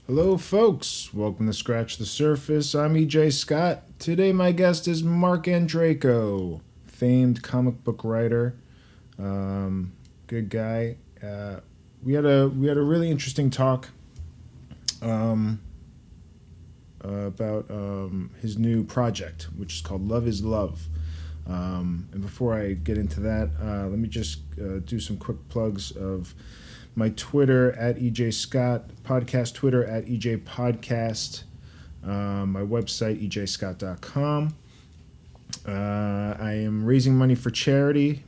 Hello, folks. Welcome to Scratch the Surface. I'm EJ Scott. Today, my guest is Marc Andreyko, famed comic book writer. Good guy. We had a really interesting talk about his new project, which is called Love is Love. And before I get into that, let me just do some quick plugs of my Twitter at EJ Scott, podcast Twitter at EJ Podcast, my website ejscott.com. I am raising money for charity,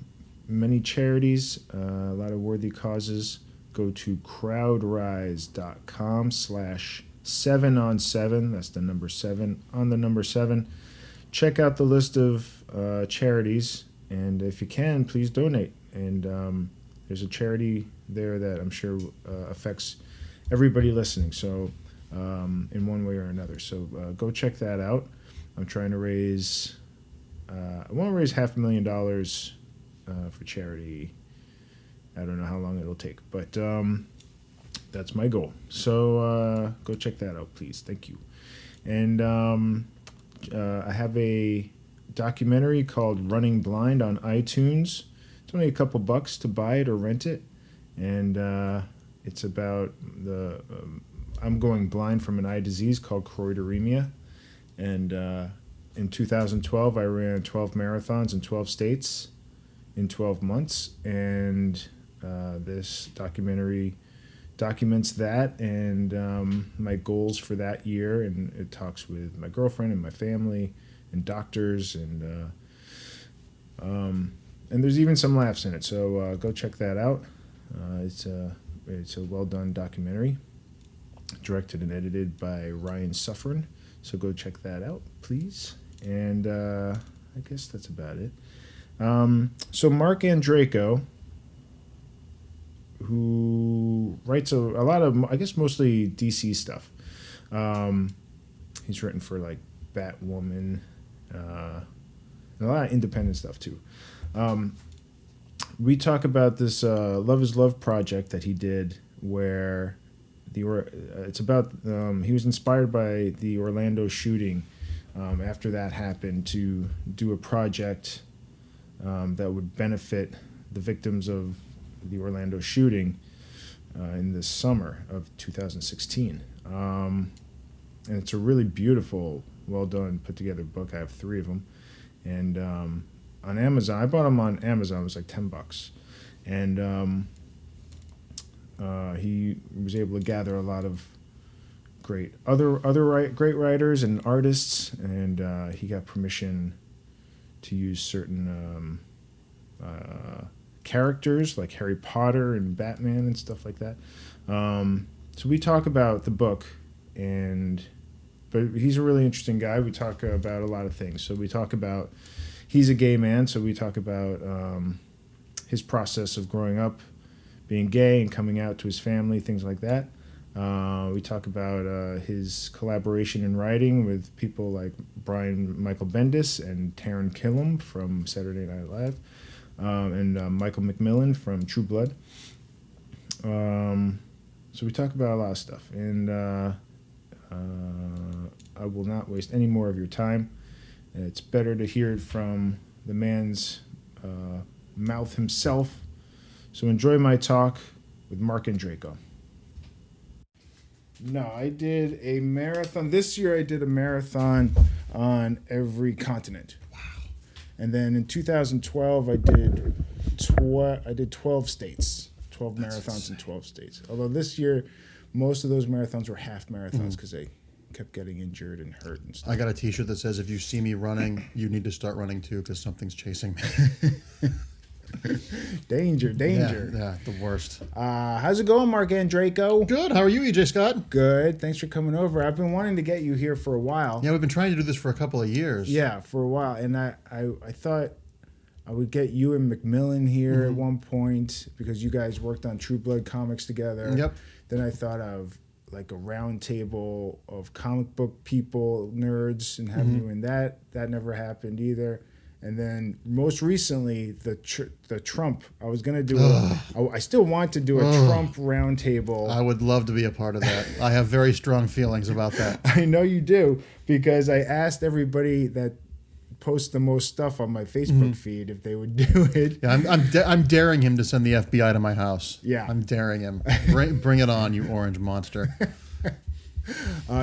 many charities, a lot of worthy causes. Go to crowdrise.com/7on7. That's the number 7 on the number 7. Check out the list of charities, and if you can, please donate. And there's a charity there that I'm sure affects everybody listening, so in one way or another. So go check that out. I'm trying to raise, I want to raise $500,000 for charity. I don't know how long it'll take, but that's my goal. So go check that out, please. Thank you. And I have a documentary called Running Blind on iTunes. It's only a couple bucks to buy it or rent it. And it's about I'm going blind from an eye disease called choroideremia. And in 2012, I ran 12 marathons in 12 states in 12 months. And this documentary documents that and my goals for that year. And it talks with my girlfriend and my family and doctors. And there's even some laughs in it. So go check that out. It's a well done documentary, directed and edited by Ryan Suffern. So go check that out, please. And I guess that's about it. So Marc Andreyko, who writes a lot of, I guess mostly DC stuff. He's written for like Batwoman, and a lot of independent stuff too. We talk about this Love is Love project that he did, where it's about he was inspired by the Orlando shooting. After that happened, to do a project that would benefit the victims of the Orlando shooting in the summer of 2016. And it's a really beautiful, well done, put together book. I have 3 of them, and on Amazon. I bought them on Amazon. It was like $10, and he was able to gather a lot of great great writers and artists, and he got permission to use certain characters like Harry Potter and Batman and stuff like that. So we talk about the book, but he's a really interesting guy. We talk about a lot of things. So we talk about. He's a gay man, so we talk about his process of growing up, being gay and coming out to his family, things like that. We talk about his collaboration in writing with people like Michael Bendis and Taran Killam from Saturday Night Live, and Michael McMillan from True Blood. So we talk about a lot of stuff, and I will not waste any more of your time. It's better to hear it from the man's mouth himself. So enjoy my talk with Marc Andreyko. No, I did a marathon. This year I did a marathon on every continent. Wow. And then in 2012 I did 12 states. 12 That's marathons insane. In 12 states. Although this year most of those marathons were half marathons because they kept getting injured and hurt and stuff. I got a t-shirt that says, if you see me running, you need to start running too because something's chasing me. Danger. Yeah, the worst. How's it going, Marc Andreyko? Good. How are you, EJ Scott? Good. Thanks for coming over. I've been wanting to get you here for a while. Yeah, we've been trying to do this for a couple of years. Yeah, for a while. And I thought I would get you and McMillan here at one point because you guys worked on True Blood comics together. Yep. Then I thought of like a round table of comic book people, nerds, and having you in that. That never happened either. And then most recently, the Trump. I was gonna do I still want to do a Trump roundtable. I would love to be a part of that. I have very strong feelings about that. I know you do, because I asked everybody that posts the most stuff on my Facebook feed if they would do it. Yeah, I'm daring him to send the FBI to my house. Yeah. I'm daring him. Bring it on, you orange monster.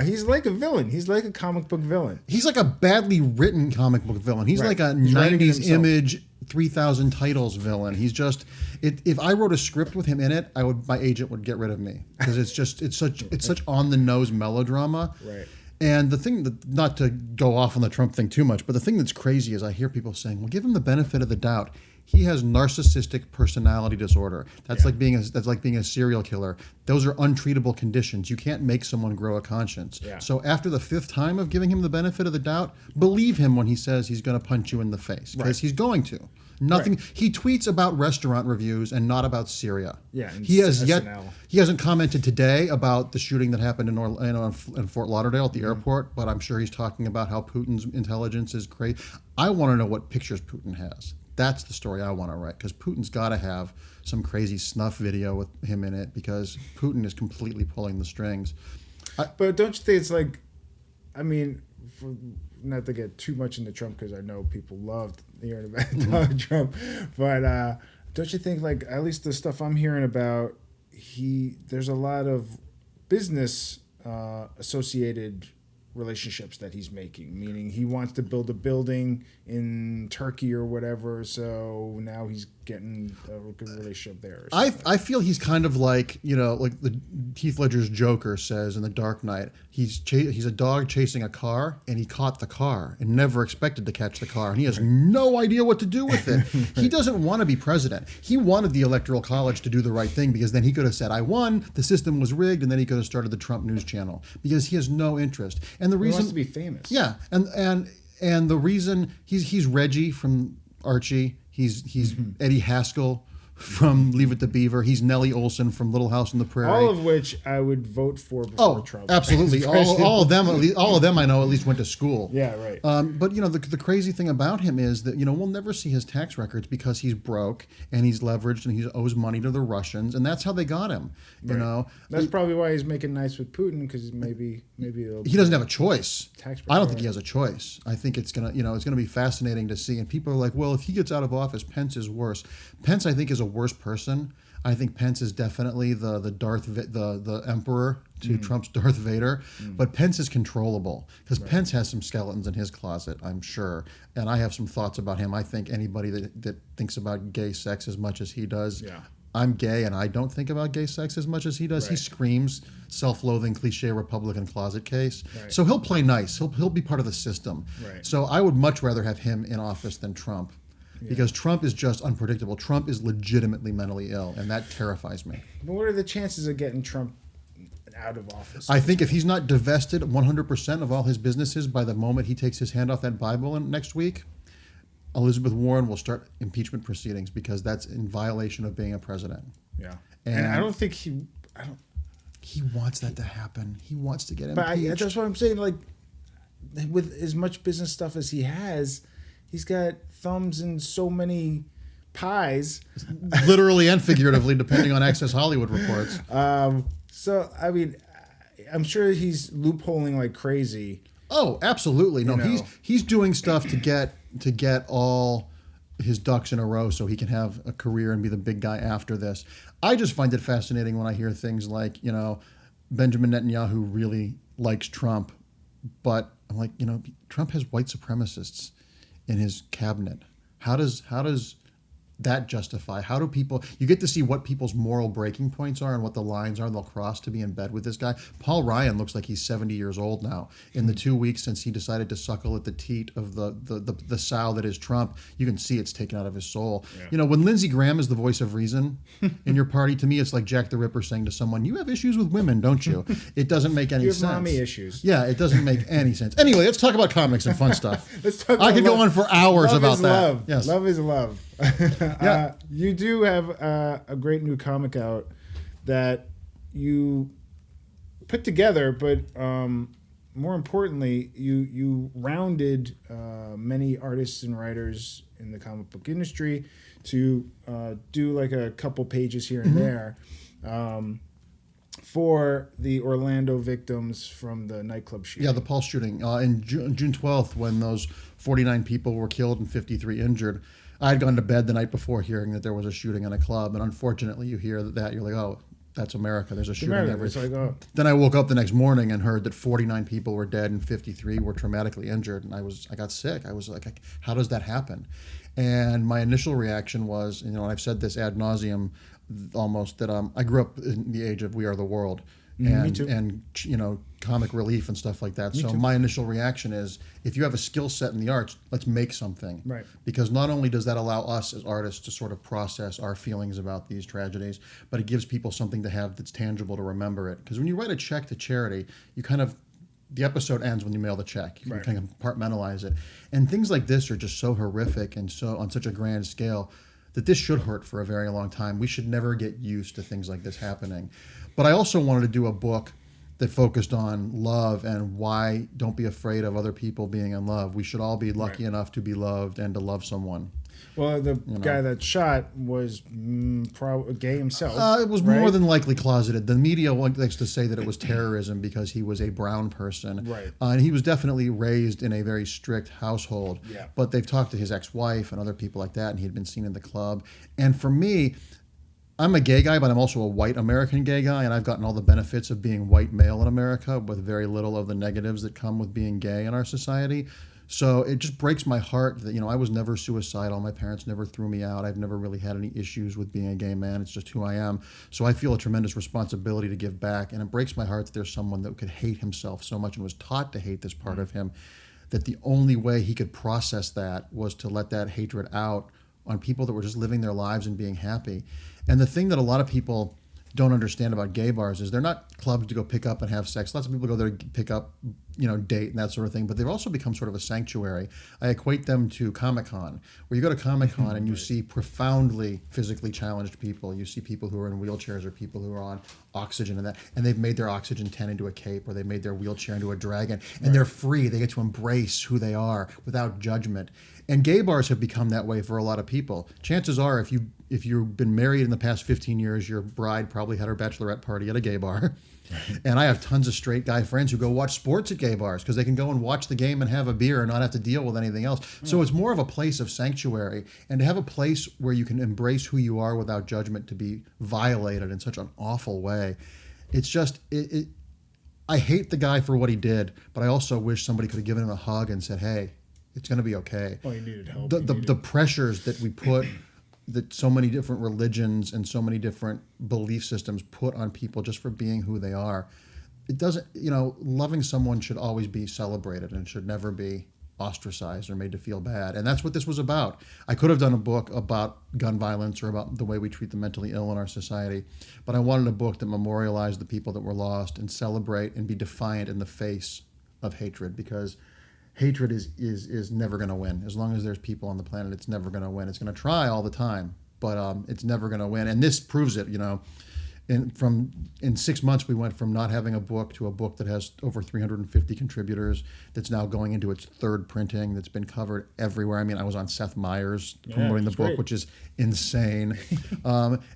He's like a villain. He's like a comic book villain. He's like a badly written comic book villain. He's like a He's writing it 90s himself. Image 3,000 titles villain. He's just if I wrote a script with him in it, my agent would get rid of me, because it's such on the nose melodrama. Right. And the thing that, not to go off on the Trump thing too much, but the thing that's crazy is I hear people saying, well, give him the benefit of the doubt. He has narcissistic personality disorder. That's like being a serial killer. Those are untreatable conditions. You can't make someone grow a conscience. Yeah. So after the 5th time of giving him the benefit of the doubt, believe him when he says he's going to punch you in the face, because he's going to. Nothing. Right. He tweets about restaurant reviews and not about Syria. Yeah. He hasn't commented today about the shooting that happened in Fort Lauderdale at the airport, but I'm sure he's talking about how Putin's intelligence is crazy. I want to know what pictures Putin has. That's the story I want to write, because Putin's got to have some crazy snuff video with him in it, because Putin is completely pulling the strings. But don't you think it's like, I mean, not to get too much into Trump, because I know people loved hearing about Donald Trump, but don't you think, like, at least the stuff I'm hearing about, there's a lot of business associated relationships that he's making, meaning he wants to build a building in Turkey or whatever, so now he's getting a good relationship there. I feel he's kind of like, like the Heath Ledger's Joker says in The Dark Knight. He's a dog chasing a car, and he caught the car and never expected to catch the car, and he has no idea what to do with it. He doesn't want to be president. He wanted the Electoral College to do the right thing, because then he could have said, I won, the system was rigged, and then he could have started the Trump News Channel, because he has no interest. And the reason he wants to be famous. Yeah, and the reason he's Reggie from Archie, he's Eddie Haskell from Leave It to Beaver, he's Nellie Olson from Little House on the Prairie. All of which I would vote for before Trump. Absolutely. all of them I know at least went to school. Yeah, right. But the crazy thing about him is that we'll never see his tax records, because he's broke and he's leveraged and he owes money to the Russians, and that's how they got him. Right. That's probably why he's making nice with Putin, because maybe he doesn't have a choice. I don't think he has a choice. I think it's gonna be fascinating to see. And people are like, well, if he gets out of office, Pence is worse. Pence, I think, is a worse person. I think Pence is definitely the emperor to Trump's Darth Vader, but Pence is controllable, because Pence has some skeletons in his closet, I'm sure, and I have some thoughts about him. I think anybody that thinks about gay sex as much as he does. Yeah. I'm gay, and I don't think about gay sex as much as he does. Right. He screams self-loathing, cliche Republican closet case. Right. So he'll play nice. He'll be part of the system. Right. So I would much rather have him in office than Trump. Because Trump is just unpredictable. Trump is legitimately mentally ill, and that terrifies me. But what are the chances of getting Trump out of office? I think if he's not divested 100% of all his businesses by the moment he takes his hand off that Bible next week, Elizabeth Warren will start impeachment proceedings, because that's in violation of being a president. Yeah. And I don't think he wants that to happen. He wants to get impeached. But that's what I'm saying. Like, with as much business stuff as he has, he's got thumbs in so many pies. Literally and figuratively, depending on Access Hollywood reports. So, I mean, I'm sure he's loopholing like crazy. Oh, absolutely. No, he's doing stuff to get all his ducks in a row so he can have a career and be the big guy after this. I just find it fascinating when I hear things like, Benjamin Netanyahu really likes Trump, but I'm like, Trump has white supremacists in his cabinet. How does that justify? How do people... You get to see what people's moral breaking points are and what the lines are they'll cross to be in bed with this guy. Paul Ryan looks like he's 70 years old now. In the 2 weeks since he decided to suckle at the teat of the sow that is Trump, you can see it's taken out of his soul. Yeah. When Lindsey Graham is the voice of reason in your party, to me it's like Jack the Ripper saying to someone, you have issues with women, don't you? It doesn't make any sense. You have mommy issues. Yeah, it doesn't make any sense. Anyway, let's talk about comics and fun stuff. Let's talk about I could go on for hours about that. Love. Yes. Love is love. Yeah. You do have a great new comic out that you put together, but more importantly, you rounded many artists and writers in the comic book industry to do like a couple pages here and there for the Orlando victims from the nightclub shooting. Yeah, the Pulse shooting. In June 12th, when those 49 people were killed and 53 injured, I had gone to bed the night before hearing that there was a shooting in a club, and unfortunately you hear that, you're like, oh, that's America. There's a shooting every. Like, oh. Then I woke up the next morning and heard that 49 people were dead and 53 were traumatically injured, and I got sick. I was like, how does that happen? And my initial reaction was, and I've said this ad nauseum, almost, that I grew up in the age of We Are the World, and comic relief and stuff like that. So my initial reaction is, if you have a skill set in the arts, let's make something. Right. Because not only does that allow us as artists to sort of process our feelings about these tragedies, but it gives people something to have that's tangible to remember it. Because when you write a check to charity, you kind of, the episode ends when you mail the check. You kind of compartmentalize it. And things like this are just so horrific and so on such a grand scale that this should hurt for a very long time. We should never get used to things like this happening. But I also wanted to do a book that focused on love and why don't be afraid of other people being in love. We should all be lucky enough to be loved and to love someone. Well, the guy that shot was probably gay himself. It was more than likely closeted. The media likes to say that it was terrorism because he was a brown person. Right. And he was definitely raised in a very strict household. Yeah. But they've talked to his ex-wife and other people like that, and he had been seen in the club. And for me, I'm a gay guy, but I'm also a white American gay guy, and I've gotten all the benefits of being white male in America with very little of the negatives that come with being gay in our society. So it just breaks my heart that, I was never suicidal. My parents never threw me out. I've never really had any issues with being a gay man. It's just who I am. So I feel a tremendous responsibility to give back. And it breaks my heart that there's someone that could hate himself so much and was taught to hate this part of him, that the only way he could process that was to let that hatred out on people that were just living their lives and being happy. And the thing that a lot of people don't understand about gay bars is they're not clubs to go pick up and have sex. Lots of people go there to pick up, date and that sort of thing, but they've also become sort of a sanctuary. I equate them to Comic-Con, where you go to Comic-Con and you see profoundly physically challenged people. You see people who are in wheelchairs or people who are on oxygen and they've made their oxygen tent into a cape, or they've made their wheelchair into a dragon, and they're free. They get to embrace who they are without judgment. And gay bars have become that way for a lot of people. Chances are, if you've been married in the past 15 years, your bride probably had her bachelorette party at a gay bar. And I have tons of straight guy friends who go watch sports at gay bars because they can go and watch the game and have a beer and not have to deal with anything else. So it's more of a place of sanctuary, and to have a place where you can embrace who you are without judgment to be violated in such an awful way. It's just, I hate the guy for what he did, but I also wish somebody could have given him a hug and said, hey, it's going to be okay. Oh, he needed help. The pressures that we put, that so many different religions and so many different belief systems put on people just for being who they are. It doesn't, loving someone should always be celebrated and should never be ostracized or made to feel bad. And that's what this was about. I could have done a book about gun violence or about the way we treat the mentally ill in our society, but I wanted a book that memorialized the people that were lost and celebrate and be defiant in the face of hatred, because hatred is never going to win. As long as there's people on the planet, it's never going to win. It's going to try all the time, but it's never going to win. And this proves it. In 6 months, we went from not having a book to a book that has over 350 contributors, that's now going into its third printing, that's been covered everywhere. I mean, I was on Seth Meyers promoting the book, great. which is insane.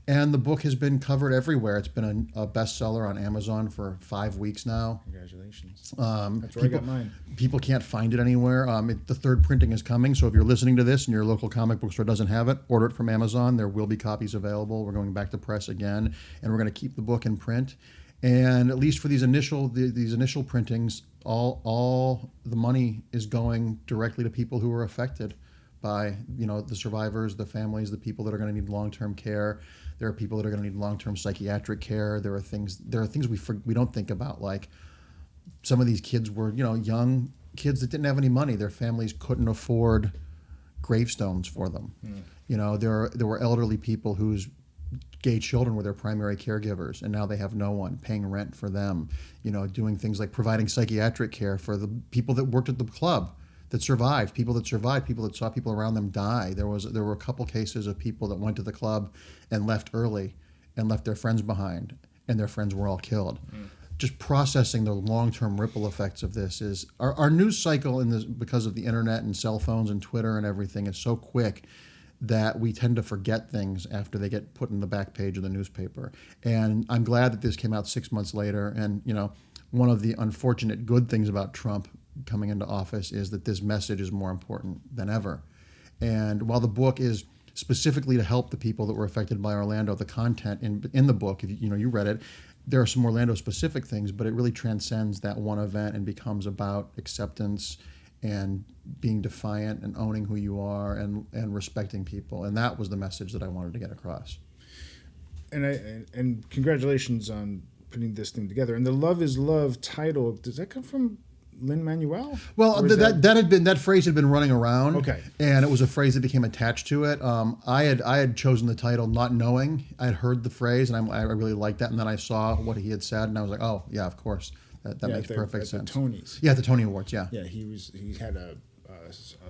And the book has been covered everywhere. It's been a bestseller on Amazon for 5 weeks now. Congratulations. That's where I got mine. People can't find it anywhere. The third printing is coming, so if you're listening to this and your local comic book store doesn't have it, order it from Amazon. There will be copies available. We're going back to press again, and we're going to keep the book in print. And at least for these initial printings, all the money is going directly to people who were affected by the survivors, the families, the people that are going to need long-term care. There are people that are going to need long-term psychiatric care. There are things we don't think about, like some of these kids were young kids that didn't have any money. Their families couldn't afford gravestones for them. There were elderly people whose gay children were their primary caregivers, and now they have no one paying rent for them, doing things like providing psychiatric care for the people that worked at the club that survived, people that saw people around them die. There were a couple cases of people that went to the club and left early and left their friends behind, and their friends were all killed. just processing the long-term ripple effects of this is our news cycle in this, because of the internet and cell phones and Twitter and everything, is so quick that we tend to forget things after they get put in the back page of the newspaper. And I'm glad that this came out 6 months later. And, one of the unfortunate good things about Trump coming into office is that this message is more important than ever. And while the book is specifically to help the people that were affected by Orlando, the content in the book, if you read it, there are some Orlando specific things, but it really transcends that one event and becomes about acceptance and being defiant and owning who you are and respecting people. And that was the message that I wanted to get across. And congratulations on putting this thing together. And the Love is Love title, does that come from Lin-Manuel? Well, that phrase had been running around. Okay. And it was a phrase that became attached to it. I had chosen the title not knowing. I had heard the phrase, and I really liked that. And then I saw what he had said, and I was like, oh, yeah, of course. That makes perfect sense. At the Tonys. Yeah, at the Tony Awards, yeah. Yeah, he had a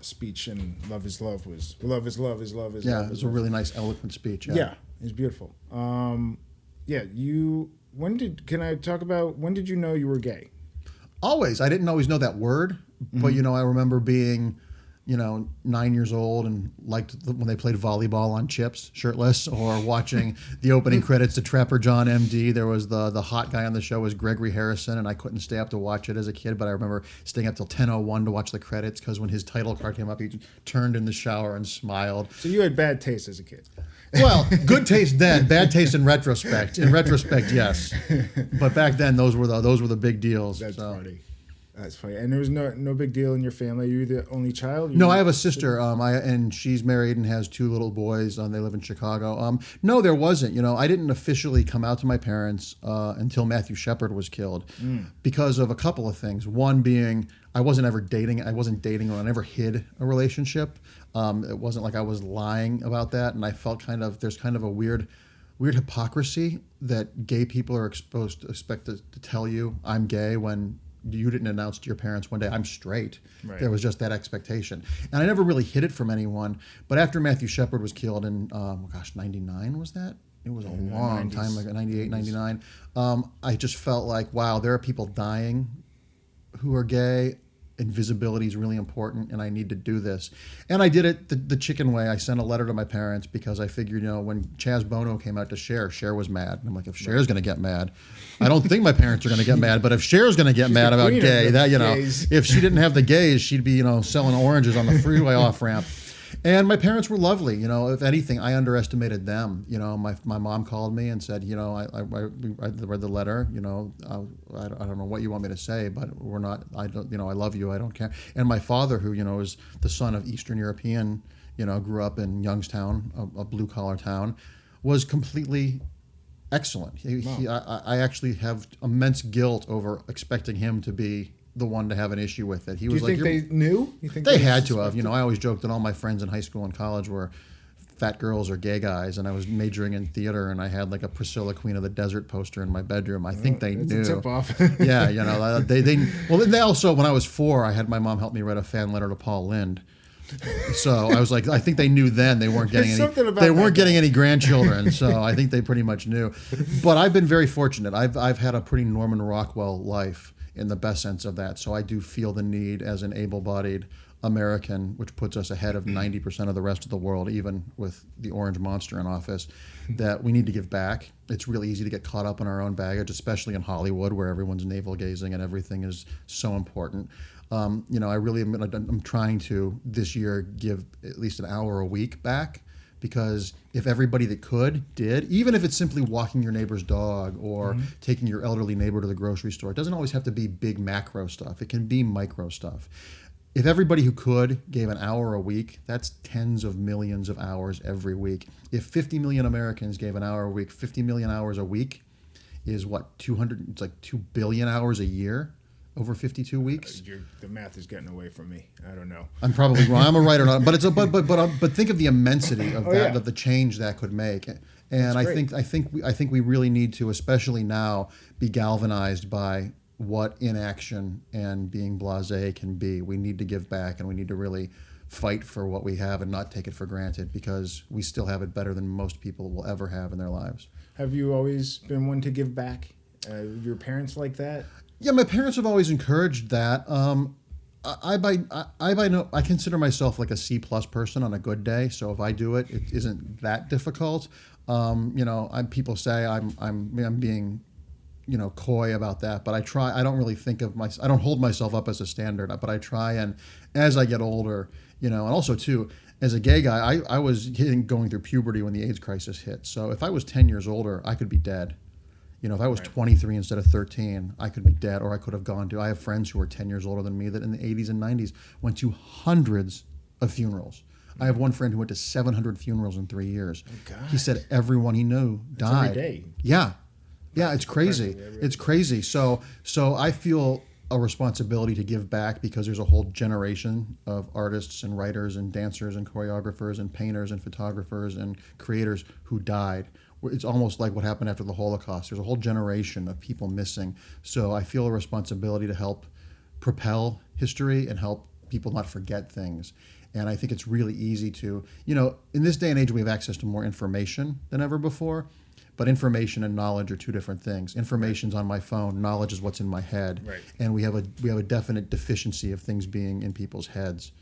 speech, and Love is Love was Love is Love is Love is yeah, Love. Yeah, it was a really nice, eloquent speech. Yeah, it was beautiful. Can I talk about, when did you know you were gay? Always. I didn't always know that word, but, I remember being, 9 years old and liked when they played volleyball on chips, shirtless, or watching the opening credits to Trapper John MD. There was the hot guy on the show was Gregory Harrison, and I couldn't stay up to watch it as a kid, but I remember staying up till 10:01 to watch the credits because when his title card came up, he turned in the shower and smiled. So you had bad taste as a kid. Well, good taste then, bad taste in retrospect. In retrospect, yes, but back then those were the big deals. That's funny. That's funny. And there was no big deal in your family. Are you the only child? No, I have a sister, and she's married and has 2 little boys. They live in Chicago. No, there wasn't. I didn't officially come out to my parents until Matthew Shepard was killed because of a couple of things. One being I wasn't dating, or I never hid a relationship. It wasn't like I was lying about that, and I felt there's kind of a weird hypocrisy that gay people are expected to tell you I'm gay when you didn't announce to your parents one day I'm straight. Right. There was just that expectation, and I never really hid it from anyone. But after Matthew Shepard was killed in 99 was that? It was a long 90s. Time ago, 98, 99. I just felt like, wow, there are people dying who are gay. Invisibility is really important, and I need to do this. And I did it the chicken way. I sent a letter to my parents because I figured, when Chaz Bono came out to Cher was mad. And I'm like, if Cher's going to get mad, I don't think my parents are going to get mad, but if Cher's going to get mad about gay, if she didn't have the gays, she'd be, selling oranges on the freeway off-ramp. And my parents were lovely. If anything, I underestimated them. My mom called me and said, I read the letter. I don't know what you want me to say, but we're not. I don't. I love you. I don't care. And my father, who is the son of Eastern European, grew up in Youngstown, a blue collar town, was completely excellent. I actually have immense guilt over expecting him to be the one to have an issue with it. He was like, they knew? You think they had to have. I always joked that all my friends in high school and college were fat girls or gay guys, and I was majoring in theater, and I had like a Priscilla Queen of the Desert poster in my bedroom. I think they knew. Tip off. Yeah, they also, when I was 4, I had my mom help me write a fan letter to Paul Lynde. So I was like, I think they knew then they weren't getting any grandchildren. So I think they pretty much knew. But I've been very fortunate. I've had a pretty Norman Rockwell life in the best sense of that. So I do feel the need as an able-bodied American, which puts us ahead of 90% of the rest of the world, even with the orange monster in office, that we need to give back. It's really easy to get caught up in our own baggage, especially in Hollywood, where everyone's navel-gazing and everything is so important. I'm trying to this year give at least an hour a week back, because if everybody that did, even if it's simply walking your neighbor's dog or taking your elderly neighbor to the grocery store, it doesn't always have to be big macro stuff. It can be micro stuff. If everybody who gave an hour a week, that's tens of millions of hours every week. If 50 million Americans gave an hour a week, 50 million hours a week is what, 200, it's like 2 billion hours a year over 52 weeks. The math is getting away from me. I don't know. I'm probably wrong. I'm a writer, but think of the immensity of of the change that could make. And I think we really need to, especially now, be galvanized by what inaction and being blasé can be. We need to give back, and we need to really fight for what we have and not take it for granted, because we still have it better than most people will ever have in their lives. Have you always been one to give back? Your parents like that? Yeah, my parents have always encouraged that. I consider myself like a C+ person on a good day. So if I do it, it isn't that difficult. People say I'm being, coy about that, but I try. I don't really think of I don't hold myself up as a standard, but I try. And as I get older, and also too, as a gay guy, I was going through puberty when the AIDS crisis hit. So if I was 10 years older, I could be dead. If I was 23 instead of 13, I could be dead, or I could have gone to. I have friends who are 10 years older than me that in the 80s and 90s went to hundreds of funerals. I have one friend who went to 700 funerals in 3 years. Oh, God. He said everyone he knew died. Every day. Yeah, it's crazy. It's crazy. So I feel a responsibility to give back because there's a whole generation of artists and writers and dancers and choreographers and painters and photographers and creators who died. It's almost like what happened after the Holocaust. There's a whole generation of people missing. So I feel a responsibility to help propel history and help people not forget things. And I think it's really easy to, in this day and age, we have access to more information than ever before. But information and knowledge are two different things. Information's on my phone. Knowledge is what's in my head. Right. And we have a definite deficiency of things being in people's heads.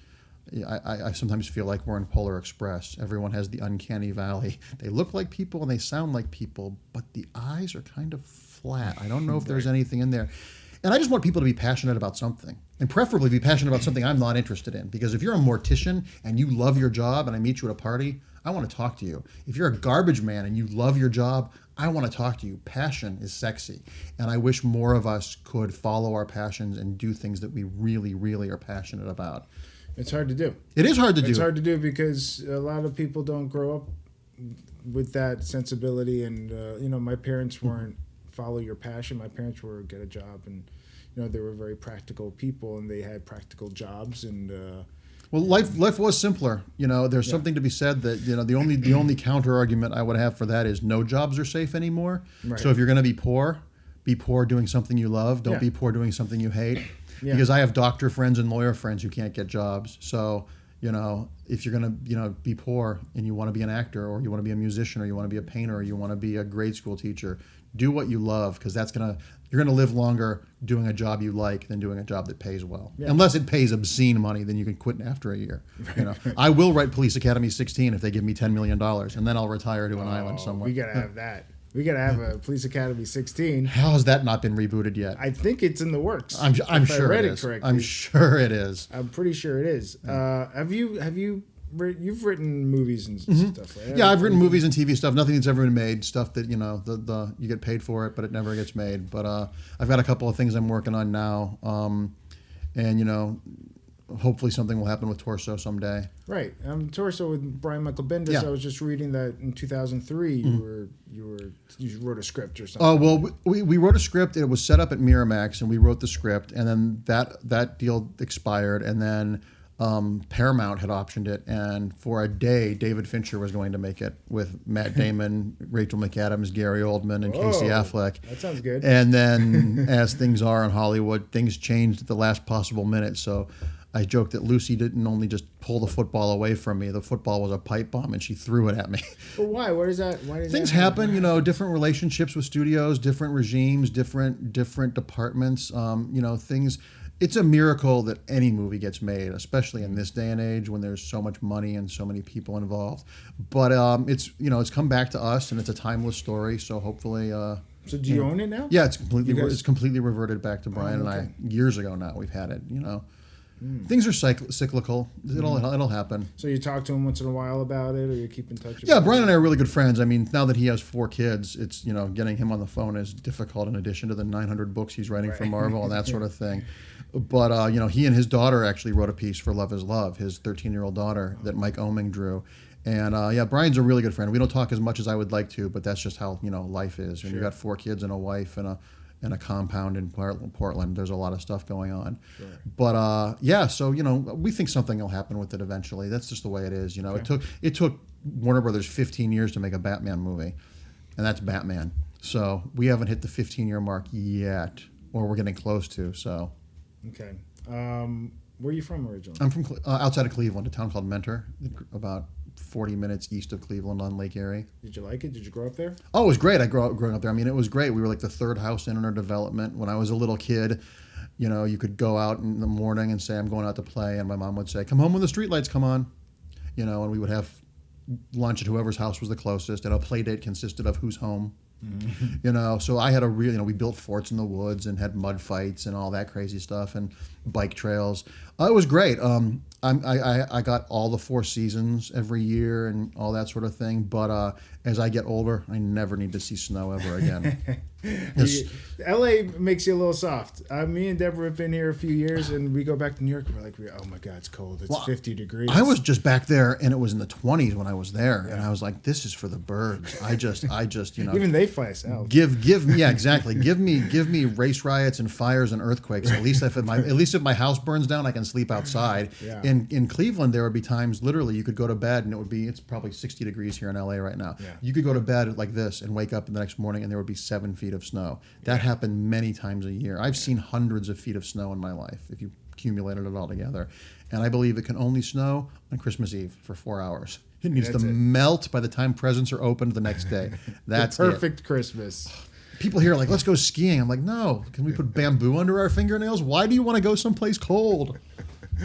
I sometimes feel like we're in Polar Express. Everyone has the uncanny valley. They look like people and they sound like people, but the eyes are kind of flat. I don't know if there's anything in there. And I just want people to be passionate about something, and preferably be passionate about something I'm not interested in. Because if you're a mortician and you love your job and I meet you at a party, I want to talk to you. If you're a garbage man and you love your job, I want to talk to you. Passion is sexy. And I wish more of us could follow our passions and do things that we really, really are passionate about. It's hard to do. It is hard to do. It's hard to do because a lot of people don't grow up with that sensibility. And, my parents weren't follow your passion. My parents were get a job. And, they were very practical people and they had practical jobs. And well, life was simpler. There's something to be said that, the only counter argument I would have for that is no jobs are safe anymore. Right. So if you're going to be poor doing something you love. Don't be poor doing something you hate. Yeah. Because I have doctor friends and lawyer friends who can't get jobs. So, if you're going to, be poor and you want to be an actor or you want to be a musician or you want to be a painter or you want to be a grade school teacher, do what you love because you're going to live longer doing a job you like than doing a job that pays well. Yeah. Unless it pays obscene money, then you can quit after a year. I will write Police Academy 16 if they give me $10 million and then I'll retire to an island somewhere. We got to have that. We got to have a Police Academy 16. How has that not been rebooted yet? I think it's in the works. I'm sure it is. I'm sure it is. I'm pretty sure it is. You've written movies and stuff like that? Yeah, I've written movies and TV stuff. Nothing that's ever been made. Stuff that you get paid for it, but it never gets made. But I've got a couple of things I'm working on now, and hopefully something will happen with Torso someday. Right. Torso with Brian Michael Bendis. Yeah. I was just reading that in 2003 you wrote a script or something. Oh, well, we wrote a script. It was set up at Miramax, and we wrote the script, and then that deal expired, and then Paramount had optioned it, and for a day, David Fincher was going to make it with Matt Damon, Rachel McAdams, Gary Oldman, and Casey Affleck. That sounds good. And then, as things are in Hollywood, things changed at the last possible minute. So I joked that Lucy didn't only just pull the football away from me. The football was a pipe bomb, and she threw it at me. But why? What is that? Why does things that happen? Different relationships with studios, different regimes, different departments. Things. It's a miracle that any movie gets made, especially in this day and age when there's so much money and so many people involved. But it's come back to us, and it's a timeless story. So hopefully. So do you own it now? Yeah, it's completely reverted back to Brian and I years ago now. We've had it. Things are cyclical. It'll happen. So you talk to him once in a while about it, or you keep in touch? Yeah, Brian and I are really good friends. I mean, now that he has 4 kids, it's getting him on the phone is difficult. In addition to the 900 books he's writing for Marvel and that sort of thing. But he and his daughter actually wrote a piece for Love Is Love, his 13-year-old daughter that Mike Oming drew. And Brian's a really good friend. We don't talk as much as I would like to, but that's just how life is. When you got 4 kids and a wife and a compound in Portland, there's a lot of stuff going on. Sure. But so we think something will happen with it eventually. That's just the way it is. Okay. It took Warner Brothers 15 years to make a Batman movie, and that's Batman. So we haven't hit the 15-year mark yet, or we're getting close to. So. Okay. Where are you from originally? I'm from outside of Cleveland, a town called Mentor, about 40 minutes east of Cleveland on Lake Erie. Did you like it? Did you grow up there? Oh, it was great. I growing up there. I mean, it was great. We were like the third house in our development. When I was a little kid, you know, you could go out in the morning and say, I'm going out to play. And my mom would say, come home when the streetlights come on. You know, and we would have lunch at whoever's house was the closest. And a play date consisted of who's home. Mm-hmm. You know, so I had a real, you know, we built forts in the woods and had mud fights and all that crazy stuff and bike trails. It was great. I got all the 4 seasons every year and all that sort of thing. But as I get older, I never need to see snow ever again. LA makes you a little soft. Me and Deborah have been here a few years, and we go back to New York, and we're like, oh my God, it's cold. It's 50 degrees. I was just back there, and it was in the 20s when I was there, and I was like, this is for the birds. I just, you know. Even they fly south. Give me, yeah, exactly. Give me race riots and fires and earthquakes. At least if my house burns down, I can sleep outside. Yeah. In Cleveland, there would be times literally you could go to bed, and it's probably 60 degrees here in LA right now. Yeah. You could go to bed like this and wake up the next morning, and there would be 7 feet of snow. That happened many times a year. I've seen hundreds of feet of snow in my life, if you accumulated it all together. And I believe it can only snow on Christmas Eve for 4 hours. It needs to melt by the time presents are opened the next day. That's the perfect Christmas. People here are like, let's go skiing. I'm like, no. Can we put bamboo under our fingernails? Why do you want to go someplace cold?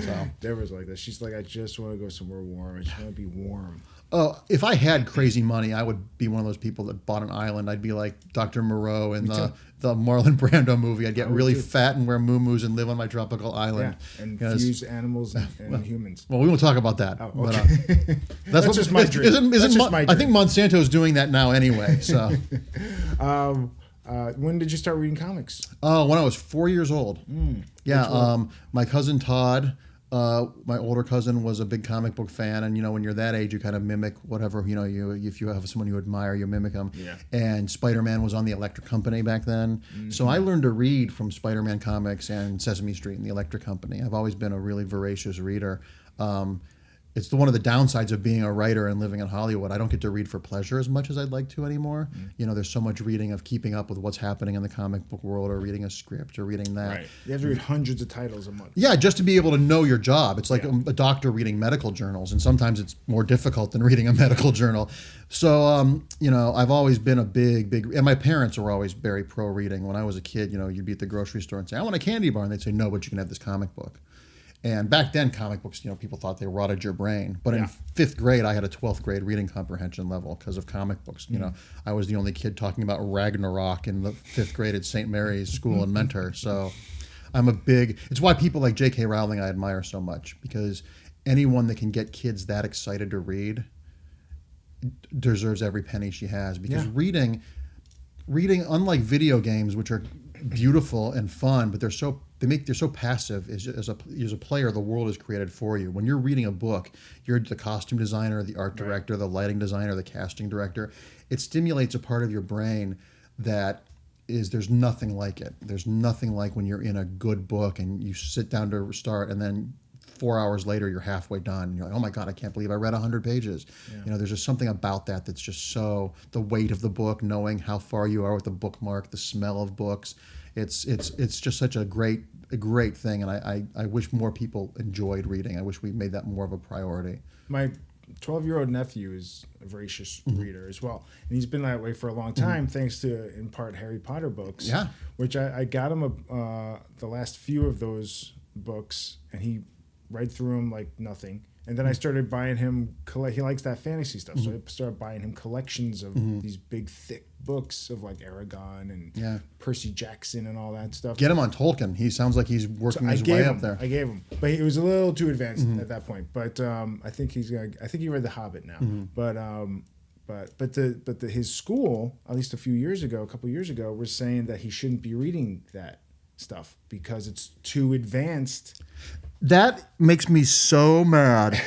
So Deborah's like that. She's like, I just want to go somewhere warm. I just want to be warm. Oh, if I had crazy money, I would be one of those people that bought an island. I'd be like Dr. Moreau in the Marlon Brando movie. I'd get really fat and wear muus and live on my tropical island. Yeah, and fuse animals and humans. Well, we won't talk about that. Oh, okay. That's just my dream. That's just my dream. I think Monsanto's doing that now anyway. So, when did you start reading comics? When I was 4 years old. Yeah, my cousin Todd. My older cousin was a big comic book fan, and you know when you're that age, you kind of mimic whatever if you have someone you admire, you mimic them. Yeah. And Spider-Man was on the Electric Company back then, so I learned to read from Spider-Man comics and Sesame Street and the Electric Company. I've always been a really voracious reader. It's one of the downsides of being a writer and living in Hollywood. I don't get to read for pleasure as much as I'd like to anymore. You know, there's so much reading of keeping up with what's happening in the comic book world, or reading a script, or reading that. Right. You have to read hundreds of titles a month. Yeah, just to be able to know your job. It's like a doctor reading medical journals, and sometimes it's more difficult than reading a medical journal. So, you know, I've always been a big, and my parents were always very pro reading. When I was a kid, you know, you'd be at the grocery store and say, I want a candy bar. And they'd say, no, but you can have this comic book. And back then, comic books, you know, people thought they rotted your brain. But in 5th grade, I had a 12th grade reading comprehension level because of comic books. You know, I was the only kid talking about Ragnarok in the 5th grade at St. Mary's School in Mentor. So it's why people like J.K. Rowling I admire so much, because anyone that can get kids that excited to read deserves every penny she has. Because reading, unlike video games, which are beautiful and fun, but they're so passive. As a player, the world is created for you. When you're reading a book, you're the costume designer, the art director, the lighting designer, the casting director. It stimulates a part of your brain there's nothing like it. There's nothing like when you're in a good book and you sit down to start, and then 4 hours later you're halfway done. And you're like, oh my God, I can't believe I read 100 pages. Yeah. You know, there's just something about that's just so, the weight of the book, knowing how far you are with the bookmark, the smell of books. It's just such a great thing, and I wish more people enjoyed reading. I wish we made that more of a priority. My 12-year-old nephew is a voracious reader as well, and he's been that way for a long time, thanks to, in part, Harry Potter books. Yeah, which I got him the last few of those books, and he read through them like nothing. And then I started buying him, he likes that fantasy stuff, so I started buying him collections of these big, thick books of like Aragon and Percy Jackson and all that stuff. Get him on Tolkien. He soun's like he's working his way up there. I gave him, but it was a little too advanced at that point. But I think he read The Hobbit now. But his school, at least a couple years ago, was saying that he shouldn't be reading that stuff because it's too advanced. That makes me so mad.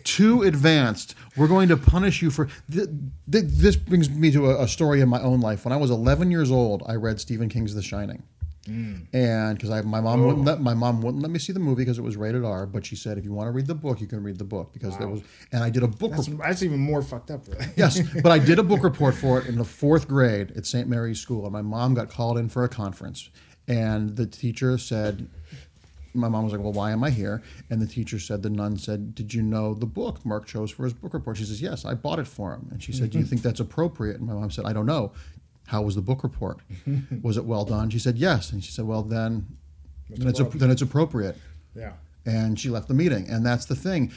Too advanced. We're going to punish you for... This brings me to a story in my own life. When I was 11 years old, I read Stephen King's The Shining. And because my mom wouldn't let me see the movie because it was rated R, but she said, if you want to read the book, you can read the book, because there was... And I did a book... That's even more fucked up, really. Yes, but I did a book report for it in the 4th grade at St. Mary's School, and my mom got called in for a conference. And the teacher said... my mom was like, well, why am I here? And the teacher said, the nun said, did you know the book Marc chose for his book report? She says, yes, I bought it for him. And she said, do you think that's appropriate? And my mom said, I don't know. How was the book report? Was it well done? She said, yes. And she said, well, then it's appropriate. Yeah. And she left the meeting. And that's the thing.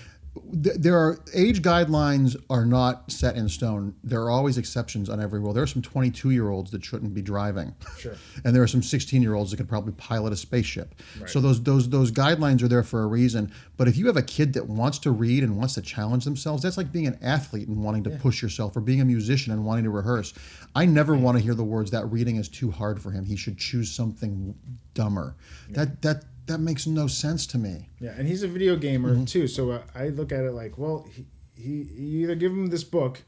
There are age guidelines are not set in stone. There are always exceptions on every rule. There are some 22-year-olds that shouldn't be driving. Sure. And there are some 16-year-olds that could probably pilot a spaceship. Right. So those guidelines are there for a reason. But if you have a kid that wants to read and wants to challenge themselves, that's like being an athlete and wanting to push yourself, or being a musician and wanting to rehearse. I never want to hear the words, that reading is too hard for him. He should choose something dumber. Yeah. That makes no sense to me. Yeah, and he's a video gamer too, so I look at it like, well, he either give him this book,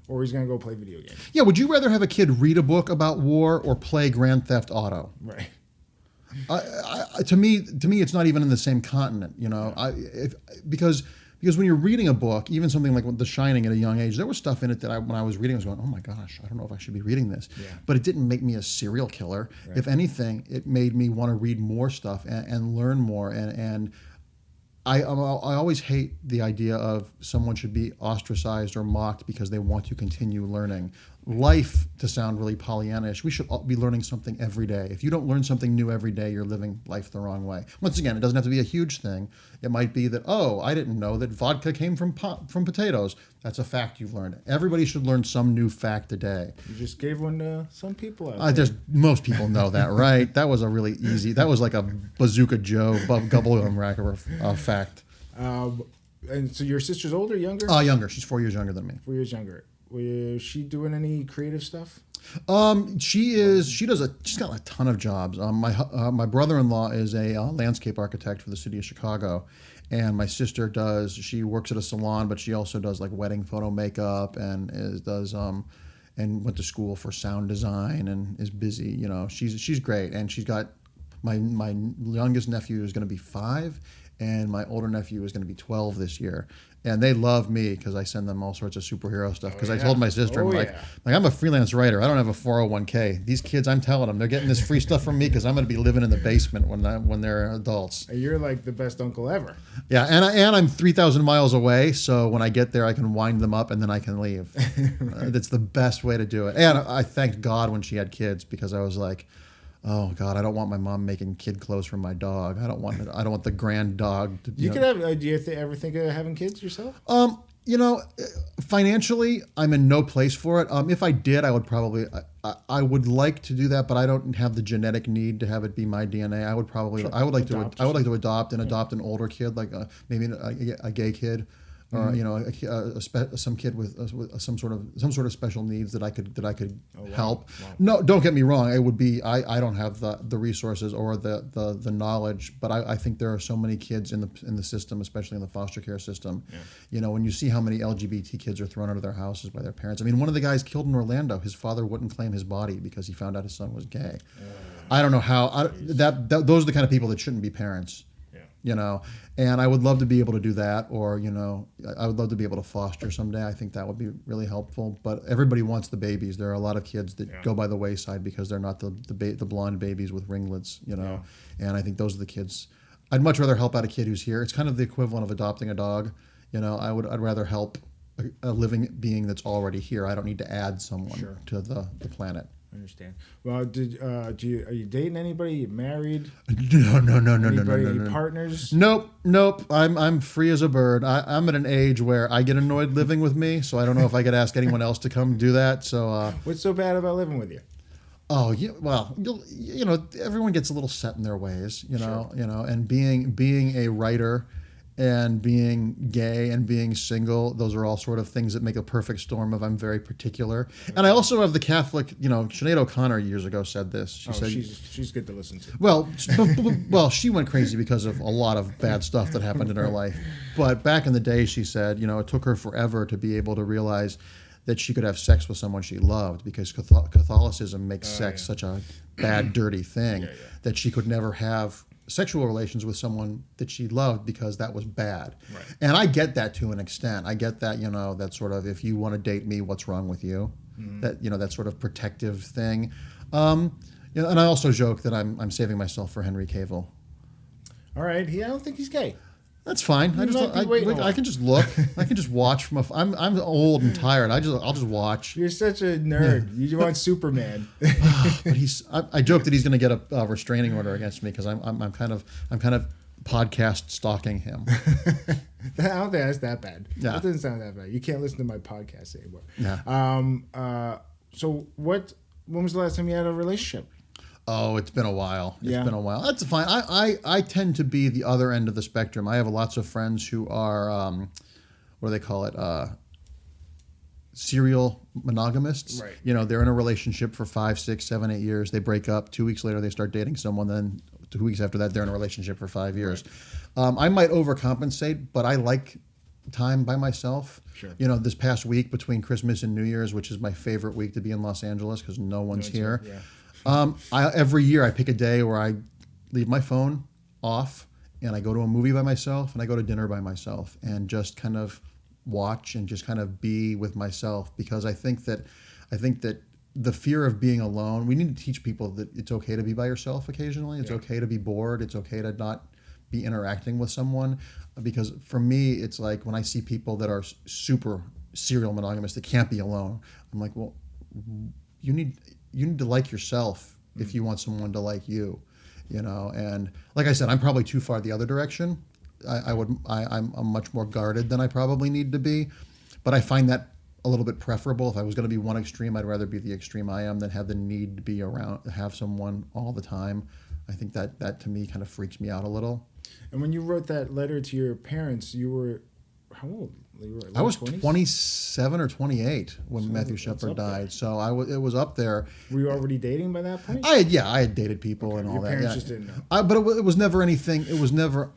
or he's gonna go play video games. Yeah, would you rather have a kid read a book about war or play Grand Theft Auto? Right. To me, it's not even in the same continent. Because when you're reading a book, even something like The Shining at a young age, there was stuff in it that when I was reading, I was going, oh my gosh, I don't know if I should be reading this. Yeah. But it didn't make me a serial killer. Right. If anything, it made me want to read more stuff and learn more. And I always hate the idea of someone should be ostracized or mocked because they want to continue learning. Life, to sound really Pollyannish, we should all be learning something every day. If you don't learn something new every day, you're living life the wrong way. Once again, it doesn't have to be a huge thing. It might be that, oh, I didn't know that vodka came from potatoes. That's a fact you've learned. Everybody should learn some new fact a day. You just gave one to some people out there. Most people know that, right? That was a really easy, that was like a Bazooka Joe, Gubblegum Racker fact. And so your sister's older, younger? Younger. She's 4 years younger than me. 4 years younger. Was she doing any creative stuff? She's got a ton of jobs. My brother-in-law is a landscape architect for the city of Chicago, and my sister she works at a salon, but she also does like wedding photo makeup and and went to school for sound design and is busy. She's great, and she's got my youngest nephew is going to be 5. And my older nephew is going to be 12 this year. And they love me because I send them all sorts of superhero stuff. Because I told my sister, I'm a freelance writer. I don't have a 401k. These kids, I'm telling them, they're getting this free stuff from me because I'm going to be living in the basement when they're adults. You're like the best uncle ever. Yeah, and I'm 3,000 miles away. So when I get there, I can wind them up and then I can leave. Right. That's the best way to do it. And I thanked God when she had kids because I was like, oh God, I don't want my mom making kid clothes for my dog. I don't want the grand dog. Do you ever think of having kids yourself? Financially, I'm in no place for it. If I did, I would probably. I would like to do that, but I don't have the genetic need to have it be my DNA. I would probably. Sure. I would like to adopt an older kid, like maybe a gay kid. Or some kid with some sort of special needs that I could help. Wow. No, don't get me wrong. It would be I don't have the resources or the knowledge, but I think there are so many kids in the system, especially in the foster care system. Yeah. When you see how many LGBT kids are thrown out of their houses by their parents. I mean, one of the guys killed in Orlando, his father wouldn't claim his body because he found out his son was gay. I don't know how. Those are the kind of people that shouldn't be parents. And I would love to be able to do that, or I would love to be able to foster someday. I think that would be really helpful. But everybody wants the babies. There are a lot of kids that go by the wayside because they're not the blonde babies with ringlets, And I think those are the kids. I'd much rather help out a kid who's here. It's kind of the equivalent of adopting a dog. I'd rather help a living being that's already here. I don't need to add someone to the planet. I understand. Well, are you dating anybody? You married? No. Any partners? Nope. I'm free as a bird. I'm at an age where I get annoyed living with me, so I don't know if I could ask anyone else to come do that. So what's so bad about living with you? Oh, yeah. Well, everyone gets a little set in their ways, and being a writer and being gay and being single, those are all sort of things that make a perfect storm of I'm very particular. And I also have the Catholic, Sinead O'Connor years ago said this. She said she's good to listen to. Well, she went crazy because of a lot of bad stuff that happened in her life. But back in the day, she said, it took her forever to be able to realize that she could have sex with someone she loved because Catholicism makes sex such a bad, dirty thing that she could never have sexual relations with someone that she loved because that was bad. Right. And I get that to an extent. I get that, that sort of, if you want to date me, what's wrong with you? Mm-hmm. That sort of protective thing. And I also joke that I'm saving myself for Henry Cavill. All right. I don't think he's gay. That's fine. You might be waiting a I while. can just look. I can just watch from I'm old and tired. I'll just watch. You're such a nerd. You want Superman. But I joke that he's going to get a restraining order against me because I'm kind of podcast stalking him. I don't think that's that bad. Yeah. That doesn't sound that bad. You can't listen to my podcast anymore. Yeah. So when was the last time you had a relationship? Oh, it's been a while. It's Yeah. been a while. That's fine. I tend to be the other end of the spectrum. I have lots of friends who are, what do they call it? Serial monogamists. Right. You know, they're in a relationship for 5, 6, 7, 8 years. They break up. 2 weeks later, they start dating someone. Then 2 weeks after that, they're in a relationship for 5 years. Right. I might overcompensate, but I like time by myself. Sure. You know, this past week between Christmas and New Year's, which is my favorite week to be in Los Angeles because no one's here. Yeah. Every year I pick a day where I leave my phone off and I go to a movie by myself and I go to dinner by myself and just kind of watch and just kind of be with myself because I think that the fear of being alone, we need to teach people that it's okay to be by yourself occasionally. It's okay to be bored. It's okay to not be interacting with someone because for me, it's like when I see people that are super serial monogamous that can't be alone, I'm like, well, you need to like yourself if you want someone to like you, you know. And like I said, I'm probably too far the other direction. I'm much more guarded than I probably need to be, but I find that a little bit preferable. If I was going to be one extreme, I'd rather be the extreme I am than have the need to be around, have someone all the time. I think that to me kind of freaks me out a little. And when you wrote that letter to your parents, you were how old? You were I was 20s? 27 or 28 when So Matthew it's Shepard up there. died. So it was up there. Were you already dating by that point? I had dated people and all Your that. parents Yeah. just didn't know. But it was never anything. There was never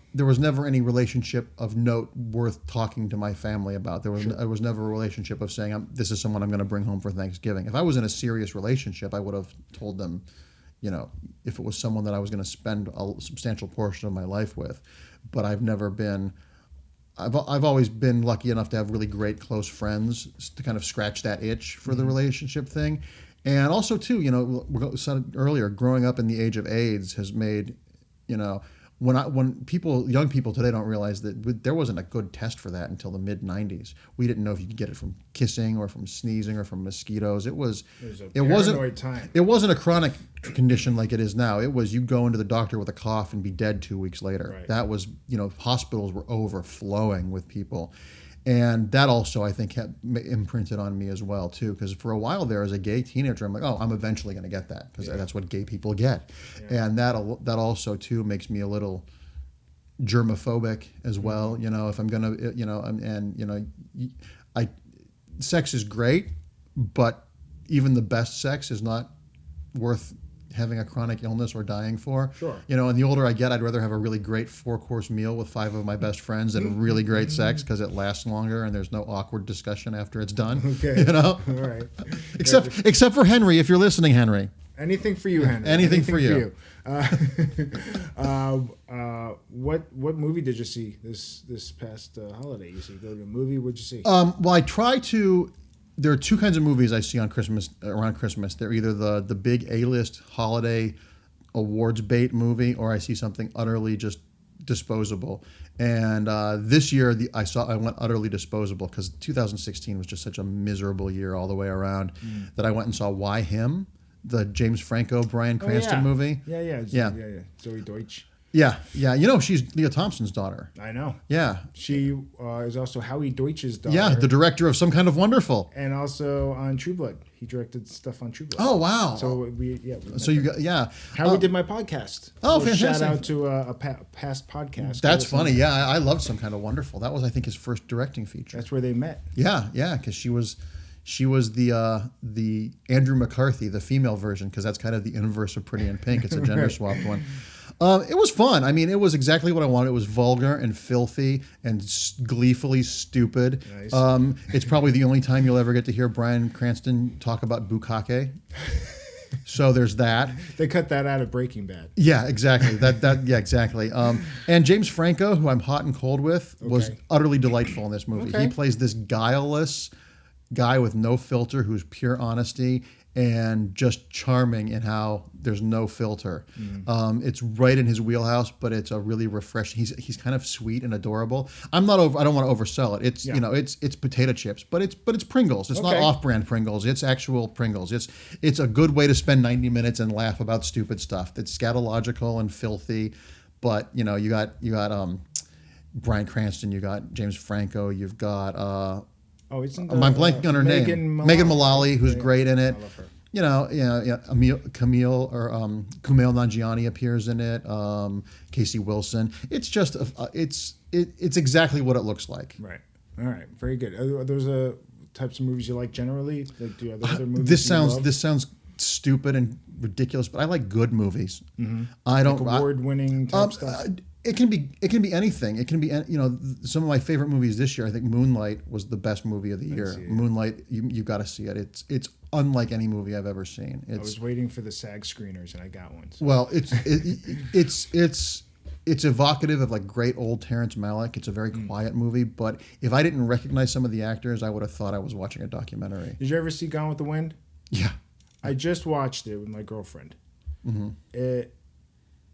any relationship of note worth talking to my family about. There was never a relationship of saying, this is someone I'm going to bring home for Thanksgiving. If I was in a serious relationship, I would have told them, you know, if it was someone that I was going to spend a substantial portion of my life with. But I've never been. I've always been lucky enough to have really great close friends to kind of scratch that itch for the relationship thing. And also, too, you know, we said earlier, growing up in the age of AIDS has made, you know, when young people today don't realize that there wasn't a good test for that until the mid-90s. We didn't know if you could get it from kissing or from sneezing or from mosquitoes. It wasn't time. It wasn't a chronic condition like it is now. It was you go into the doctor with a cough and be dead 2 weeks later. Right. That was, you know, hospitals were overflowing with people. And that also, I think, imprinted on me as well, too. Because for a while there, as a gay teenager, I'm like, oh, I'm eventually going to get that. Because that's what gay people get. Yeah. And that also, too, makes me a little germophobic as well. You know, if I'm going to, you know, and you know, sex is great, but even the best sex is not worth having a chronic illness or dying for. Sure. You know, and the older I get, I'd rather have a really great 4-course meal with 5 of my best friends than really great sex because it lasts longer and there's no awkward discussion after it's done. Okay. You know? All right. Except for Henry, if you're listening, Henry. Anything for you, Henry. Anything for you. What movie did you see this past holiday? You go to a movie. What'd you see? Well, I try to. There are 2 kinds of movies I see around Christmas. They're either the big A-list holiday awards bait movie, or I see something utterly just disposable. And this year, I went utterly disposable because 2016 was just such a miserable year all the way around that I went and saw Why Him, the James Franco Bryan Cranston movie. Yeah. Zoe Deutsch. Yeah. You know, she's Leah Thompson's daughter. I know. Yeah. She is also Howie Deutsch's daughter. Yeah, the director of Some Kind of Wonderful. And also on True Blood. He directed stuff on True Blood. Oh, wow. So Howie did my podcast. Oh, fantastic. Shout out to a past podcast. That's funny. Yeah, I loved Some Kind of Wonderful. That was, I think, his first directing feature. That's where they met. Yeah, because she was the Andrew McCarthy, the female version, because that's kind of the inverse of Pretty in Pink. It's a gender swapped one. It was fun. I mean, it was exactly what I wanted. It was vulgar and filthy and gleefully stupid. Nice. It's probably the only time you'll ever get to hear Bryan Cranston talk about bukkake. So there's that. They cut that out of Breaking Bad. Yeah, exactly. Exactly. And James Franco, who I'm hot and cold with, was utterly delightful in this movie. Okay. He plays this guileless guy with no filter who's pure honesty. and just charming in how there's no filter. It's right in his wheelhouse, but it's a really refreshing. He's kind of sweet and adorable. I don't want to oversell it. It's it's potato chips, but it's Pringles. It's not off-brand Pringles. It's actual Pringles. It's a good way to spend 90 minutes and laugh about stupid stuff that's scatological and filthy. But you got Bryan Cranston, you got James Franco, you've got I'm blanking on her name. Megan Mullally, who's great in it. I love her. Kumail Nanjiani appears in it. Casey Wilson. It's just it's exactly what it looks like. Right. All right. Very good. Are those types of movies you like generally? Like, do other movies? This sounds stupid and ridiculous, but I like good movies. Mm-hmm. I don't award-winning type stuff. It can be anything. It can be some of my favorite movies this year. I think Moonlight was the best movie of the year. Moonlight, you got to see it. It's unlike any movie I've ever seen. I was waiting for the SAG screeners and I got one. So. Well, it's evocative of like great old Terrence Malick. It's a very quiet movie, but if I didn't recognize some of the actors, I would have thought I was watching a documentary. Did you ever see Gone with the Wind? Yeah, I just watched it with my girlfriend. Mm-hmm.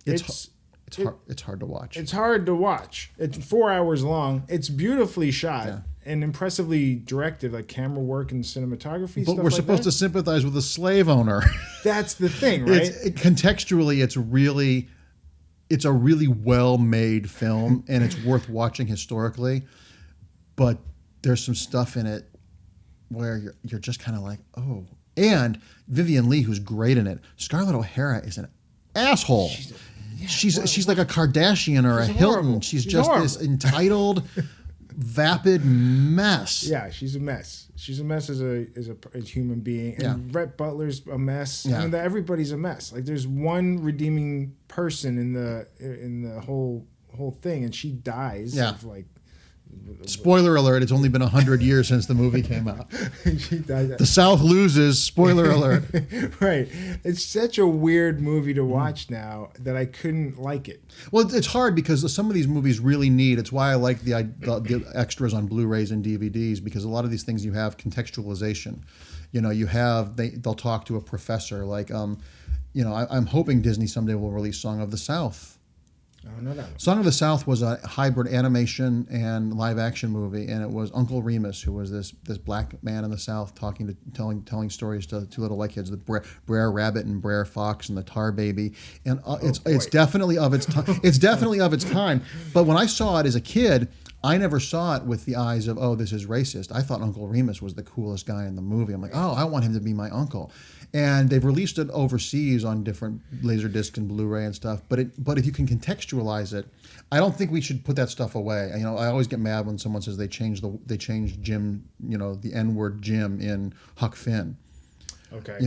It's hard to watch. It's hard to watch. It's 4 hours long. It's beautifully shot and impressively directed, like camera work and cinematography. But we're supposed to sympathize with a slave owner. That's the thing, right? Contextually, it's a really well-made film, and it's worth watching historically. But there's some stuff in it where you're just kind of like, oh. And Vivian Leigh, who's great in it. Scarlett O'Hara is an asshole. She's like a Kardashian or a Hilton. She's just horrible. This entitled, vapid mess. Yeah, she's a mess. She's a mess as a human being. And Rhett Butler's a mess. Yeah. I mean, everybody's a mess. Like, there's one redeeming person in the whole thing, and she dies. Yeah. Of like. Spoiler alert, it's only been 100 years since the movie came out. She died. The South loses, spoiler alert. Right. It's such a weird movie to watch now that I couldn't like it. Well, it's hard because some of these movies really need, it's why I like the extras on Blu-rays and DVDs, because a lot of these things you have contextualization. They'll talk to a professor. Like, I'm hoping Disney someday will release Song of the South. I don't know that one. Song of the South was a hybrid animation and live action movie, and it was Uncle Remus, who was this black man in the South telling stories to two little white kids, the Brer Rabbit and Brer Fox and the Tar Baby, and it's definitely of its time. It's definitely of its time. But when I saw it as a kid, I never saw it with the eyes of, oh, this is racist. I thought Uncle Remus was the coolest guy in the movie. I'm like, oh, I want him to be my uncle. And they've released it overseas on different Laserdisc and Blu-ray and stuff. But if you can contextualize it, I don't think we should put that stuff away. I always get mad when someone says they changed Jim, the N-word Jim in Huck Finn. Okay.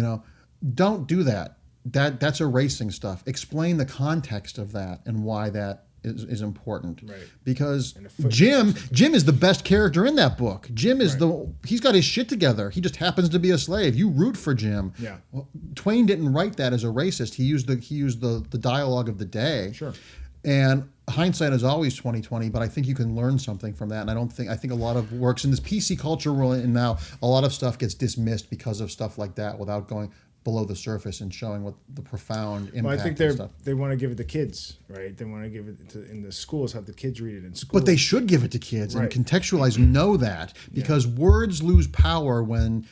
Don't do that. That's erasing stuff. Explain the context of that and why that is important, right? Because Jim is the best character in that book. Jim is he's got his shit together. He just happens to be a slave. You root for Jim. Yeah. Well, Twain didn't write that as a racist. He used the dialogue of the day. Sure. And hindsight is always 20/20, but I think you can learn something from that. And I think a lot of works in this PC culture we're in now, a lot of stuff gets dismissed because of stuff like that without going below the surface and showing what the profound impact. Well, I think they want to give it to kids, right? They want to give it in the schools, have the kids read it in school. But they should give it to kids and contextualize. Know that because words lose power when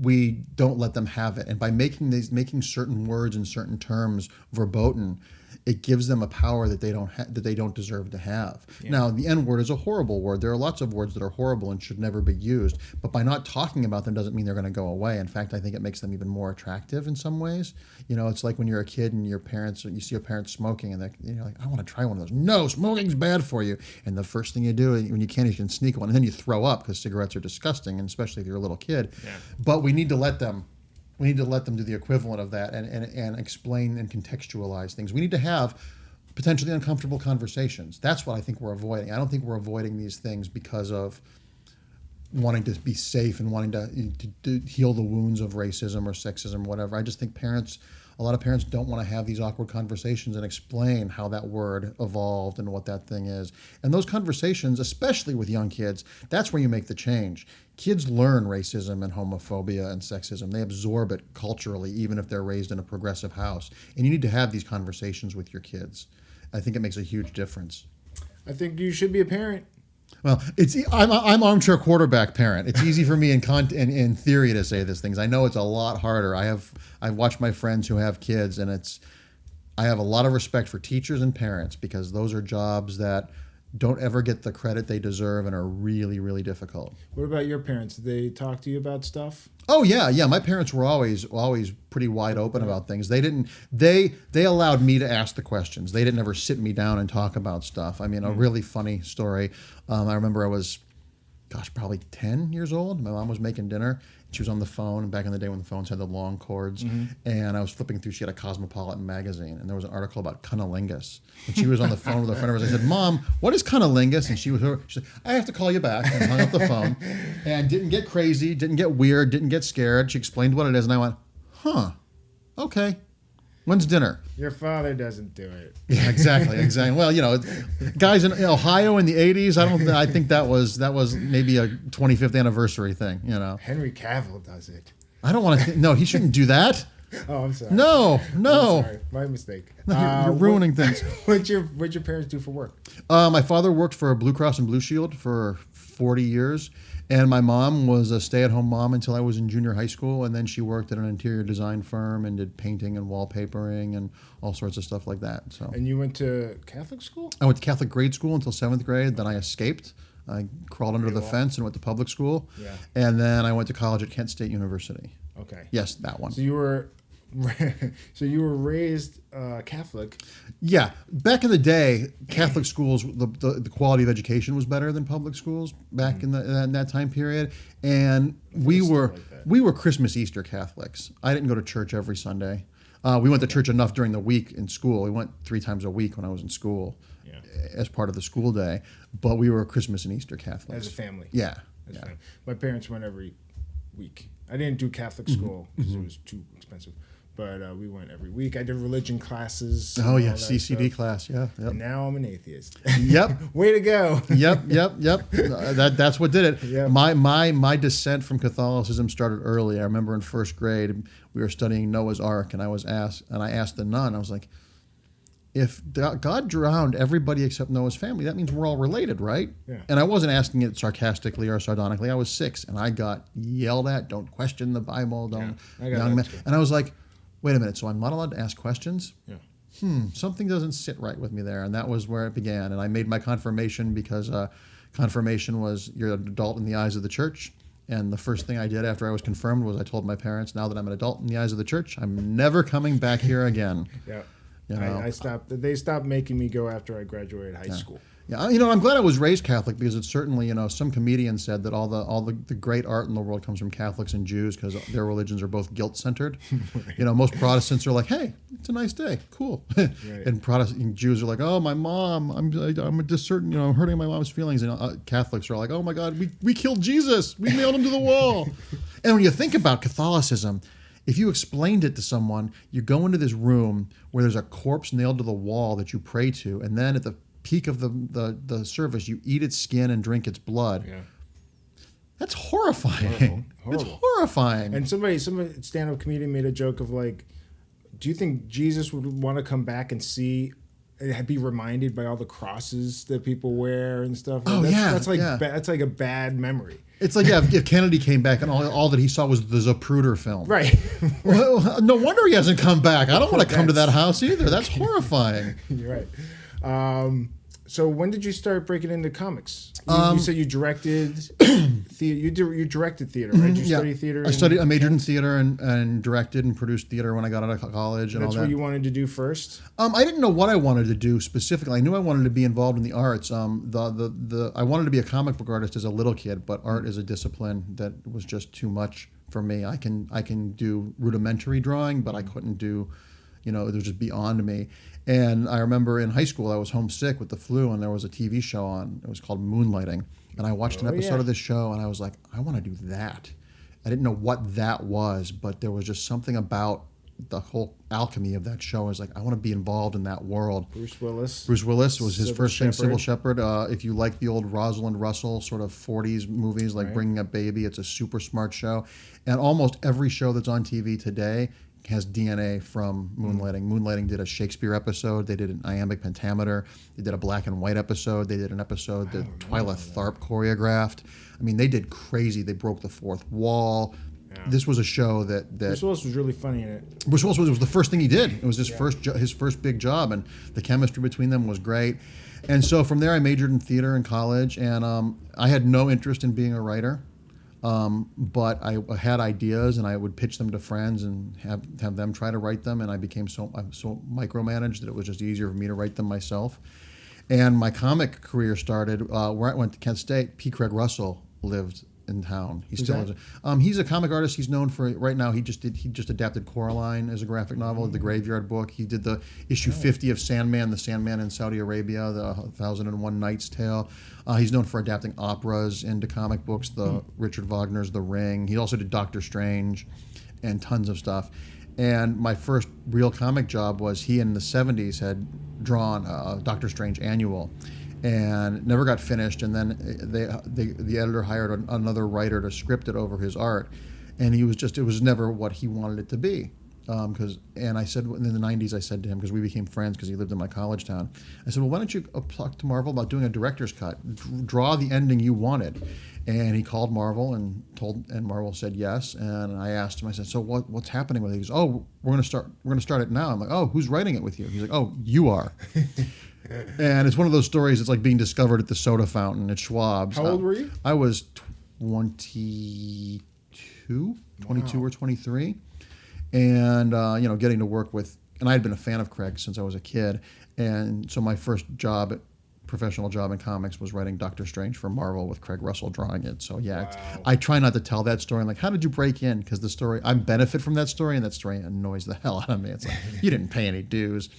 we don't let them have it, and by making certain words and certain terms verboten, it gives them a power that they don't deserve to have. Yeah. Now, the N-word is a horrible word. There are lots of words that are horrible and should never be used. But by not talking about them doesn't mean they're going to go away. In fact, I think it makes them even more attractive in some ways. It's like when you're a kid and you see your parents smoking and you're like, I want to try one of those. No, smoking's bad for you. And the first thing you do when you can sneak one, and then you throw up because cigarettes are disgusting, and especially if you're a little kid. Yeah. But we need to let them. We need to let them do the equivalent of that and explain and contextualize things. We need to have potentially uncomfortable conversations. That's what I think we're avoiding. I don't think we're avoiding these things because of wanting to be safe and wanting to heal the wounds of racism or sexism or whatever. I just think parents a lot of parents don't want to have these awkward conversations and explain how that word evolved and what that thing is. And those conversations, especially with young kids, that's where you make the change. Kids learn racism and homophobia and sexism. They absorb it culturally, even if they're raised in a progressive house. And you need to have these conversations with your kids. I think it makes a huge difference. I think you should be a parent. Well, I'm armchair quarterback parent. It's easy for me in theory to say these things. I know it's a lot harder. I've watched my friends who have kids, and I have a lot of respect for teachers and parents because those are jobs that don't ever get the credit they deserve and are really, really difficult. What about your parents? Did they talk to you about stuff? Oh yeah. My parents were always pretty wide open about things. They allowed me to ask the questions. They didn't ever sit me down and talk about stuff. I mean, a really funny story. I remember I was, probably 10 years old. My mom was making dinner. She was on the phone back in the day when the phones had the long cords, and I was flipping through. She had a Cosmopolitan magazine, and there was an article about cunnilingus. And she was on the phone with a friend of hers. I said, "Mom, what is cunnilingus?" And she said, "I have to call you back," and hung up the phone, and didn't get crazy, didn't get weird, didn't get scared. She explained what it is, and I went, "Huh, okay. When's dinner?" Your father doesn't do it. Yeah, exactly. Well, guys in Ohio in the '80s, I think that was maybe a 25th anniversary thing. Henry Cavill does it. I don't want to. No, he shouldn't do that. Oh, I'm sorry. No. I'm sorry. My mistake. No, you're ruining things. What'd your parents do for work? My father worked for Blue Cross and Blue Shield for 40 years. And my mom was a stay-at-home mom until I was in junior high school, and then she worked at an interior design firm and did painting and wallpapering and all sorts of stuff like that. So. And you went to Catholic school? I went to Catholic grade school until 7th grade. Then I escaped. I crawled under the fence and went to public school. Yeah. And then I went to college at Kent State University. Okay. Yes, that one. So you were raised Catholic. Yeah, back in the day, Catholic schools, the quality of education was better than public schools back in that time period, and we were Christmas Easter Catholics. I didn't go to church every Sunday. We went to church enough during the week in school. We went 3 times a week when I was in school, as part of the school day. But we were Christmas and Easter Catholics As a family. Yeah. Family. My parents went every week. I didn't do Catholic school because it was too expensive. But we went every week. I did religion classes. Oh yeah, CCD stuff. Class. Yeah. Yep. And now I'm an atheist. Yep. Way to go. Yep. That's what did it. Yep. My descent from Catholicism started early. I remember in first grade we were studying Noah's Ark, and I asked the nun. I was like, if God drowned everybody except Noah's family, that means we're all related, right? Yeah. And I wasn't asking it sarcastically or sardonically. I was 6, and I got yelled at. Don't question the Bible. Don't, young man. And I was like, wait a minute, so I'm not allowed to ask questions? Yeah. Something doesn't sit right with me there. And that was where it began. And I made my confirmation because confirmation was you're an adult in the eyes of the church. And the first thing I did after I was confirmed was I told my parents, now that I'm an adult in the eyes of the church, I'm never coming back here again. Yeah. I stopped. They stopped making me go after I graduated high school. Yeah, I'm glad I was raised Catholic because it's certainly, some comedian said that all the great art in the world comes from Catholics and Jews because their religions are both guilt-centered. Right. Most Protestants are like, hey, it's a nice day, cool. Right. And Protestant Jews are like, oh, my mom, I'm discertain, I'm hurting my mom's feelings. And Catholics are like, oh my God, we killed Jesus, we nailed him to the wall. And when you think about Catholicism, if you explained it to someone, you go into this room where there's a corpse nailed to the wall that you pray to, and then at the peak of the service, you eat its skin and drink its blood. Yeah. That's horrifying. Horrible. It's horrifying. And somebody stand-up comedian made a joke of like, do you think Jesus would want to come back and be reminded by all the crosses that people wear and stuff? That's like a bad memory. It's like if Kennedy came back and all that he saw was the Zapruder film. Right. Well, no wonder he hasn't come back. I don't want to come to that house either. That's horrifying. You're right. So when did you start breaking into comics? You said you directed theater. You directed theater, right? Did you study theater? I majored in theater and directed and produced theater when I got out of college and all that. That's what you wanted to do first? I didn't know what I wanted to do specifically. I knew I wanted to be involved in the arts. I wanted to be a comic book artist as a little kid, but art is a discipline that was just too much for me. I can do rudimentary drawing, but I couldn't do, it was just beyond me. And I remember in high school I was homesick with the flu, and there was a TV show on. It was called Moonlighting, and I watched an episode of this show, and I was like, I want to do that. I didn't know what that was, but there was just something about the whole alchemy of that show. Is like, I want to be involved in that world. Bruce Willis. Bruce Willis was his first thing, Sybil Shepherd. Shepherd. If you like the old Rosalind Russell sort of 40s movies like Right. Bringing Up Baby, it's a super smart show. And almost every show that's on TV today has DNA from Moonlighting. Moonlighting did a Shakespeare episode. They did an iambic pentameter. They did a black and white episode. They did an episode that Twyla Tharp choreographed. I mean, they did crazy. They broke the fourth wall. Yeah. This was a show that Bruce Willis was really funny in it. Bruce Willis was the first thing he did. It was his first big job, and the chemistry between them was great. And so from there, I majored in theater in college, and I had no interest in being a writer, but I had ideas, and I would pitch them to friends and have them try to write them. And I became so micromanaged that it was just easier for me to write them myself. And my comic career started where I went to Kent State. P. Craig Russell lived in town. He still is. He's a comic artist. He's known for right now. He just adapted Coraline as a graphic novel, the Graveyard Book. He did the issue 50 of Sandman, the Sandman in Saudi Arabia, the 1001 Night's Tale. He's known for adapting operas into comic books, the Richard Wagner's The Ring. He also did Doctor Strange and tons of stuff. And my first real comic job was he in the 70s had drawn Doctor Strange annual. And never got finished, and then the editor hired another writer to script it over his art, and it was never what he wanted it to be. And I said in the 90s, I said to him, because we became friends because he lived in my college town, I said, well, why don't you talk to Marvel about doing a director's cut? Draw the ending you wanted. And he called Marvel and Marvel said yes. And I asked him, I said, so what's happening with it? He goes, oh, we're going to start it now. I'm like, oh, who's writing it with you? He's like, oh, you are. And it's one of those stories. It's like being discovered at the soda fountain at Schwab's. How old were you? I was 22 or 23. And, getting to work with, and I had been a fan of Craig since I was a kid. And so my first professional job in comics was writing Doctor Strange for Marvel with Craig Russell drawing it. So yeah, wow. I try not to tell that story. I'm like, how did you break in? Because the story, I benefit from that story, and that story annoys the hell out of me. It's like, you didn't pay any dues.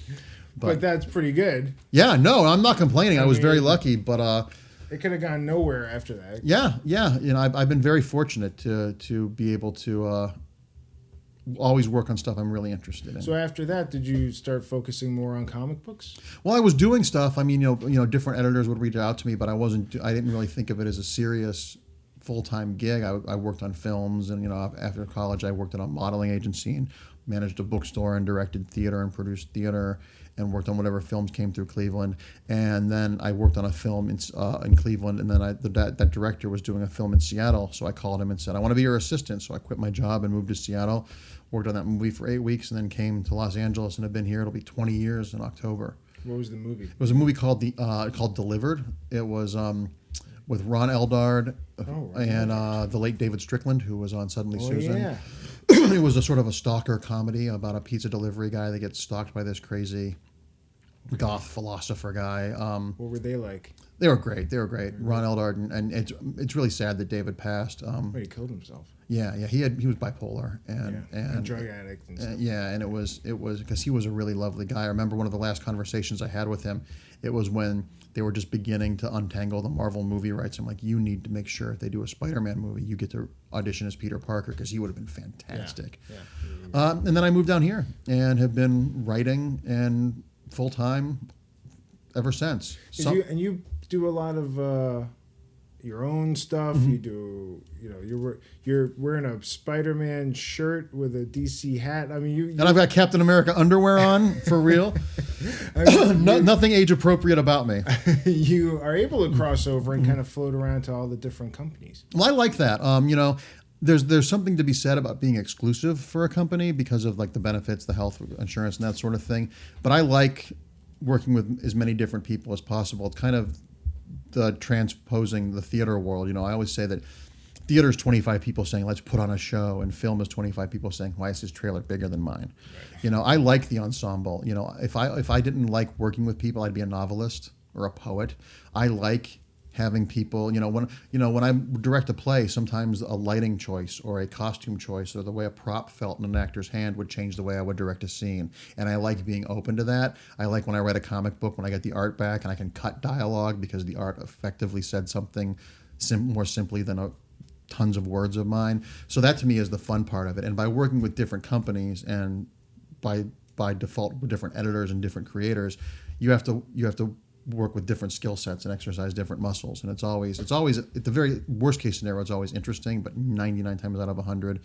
But that's pretty good. Yeah, no, I'm not complaining. I was very lucky, but it could have gone nowhere after that. Yeah. I've been very fortunate to be able to always work on stuff I'm really interested in. So after that, did you start focusing more on comic books? Well, I was doing stuff. I mean, different editors would reach out to me, but I didn't really think of it as a serious full-time gig. I worked on films, and after college, I worked at a modeling agency and managed a bookstore and directed theater and produced theater and worked on whatever films came through Cleveland. And then I worked on a film in Cleveland, and then that director was doing a film in Seattle, so I called him and said, I want to be your assistant. So I quit my job and moved to Seattle, worked on that movie for 8 weeks, and then came to Los Angeles and have been here. It'll be 20 years in October. What was the movie? It was a movie called Delivered. It was with Ron Eldard and the late David Strickland, who was on Suddenly Susan. Yeah. It was a sort of a stalker comedy about a pizza delivery guy that gets stalked by this crazy goth philosopher guy. What were they like? They were great. Ron Eldard, and it's really sad that David passed. He killed himself. Yeah. He was bipolar and a drug addict and stuff. And it was because he was a really lovely guy. I remember one of the last conversations I had with him. It was when they were just beginning to untangle the Marvel movie rights. I'm like, you need to make sure if they do a Spider-Man movie, you get to audition as Peter Parker, because he would have been fantastic. Yeah. And then I moved down here and have been writing and full time ever since. And you do a lot of your own stuff. Mm-hmm. You do, you're wearing a Spider-Man shirt with a DC hat. I mean, and I've got Captain America underwear on for real. Nothing age appropriate about me. You are able to cross over and kind of float around to all the different companies. Well, I like that. There's something to be said about being exclusive for a company because of like the benefits, the health insurance, and that sort of thing. But I like working with as many different people as possible. It's kind of the transposing the theater world. I always say that theater is 25 people saying, let's put on a show, and film is 25 people saying, why is his trailer bigger than mine? Right. I like the ensemble. If I didn't like working with people, I'd be a novelist or a poet. I like having people, when I direct a play, sometimes a lighting choice or a costume choice or the way a prop felt in an actor's hand would change the way I would direct a scene. And I like being open to that. I like when I write a comic book, when I get the art back and I can cut dialogue because the art effectively said something more simply than tons of words of mine. So that to me is the fun part of it. And by working with different companies and by default with different editors and different creators. You have to work with different skill sets and exercise different muscles. And it's always at the very worst case scenario, it's always interesting, but 99 times out of 100,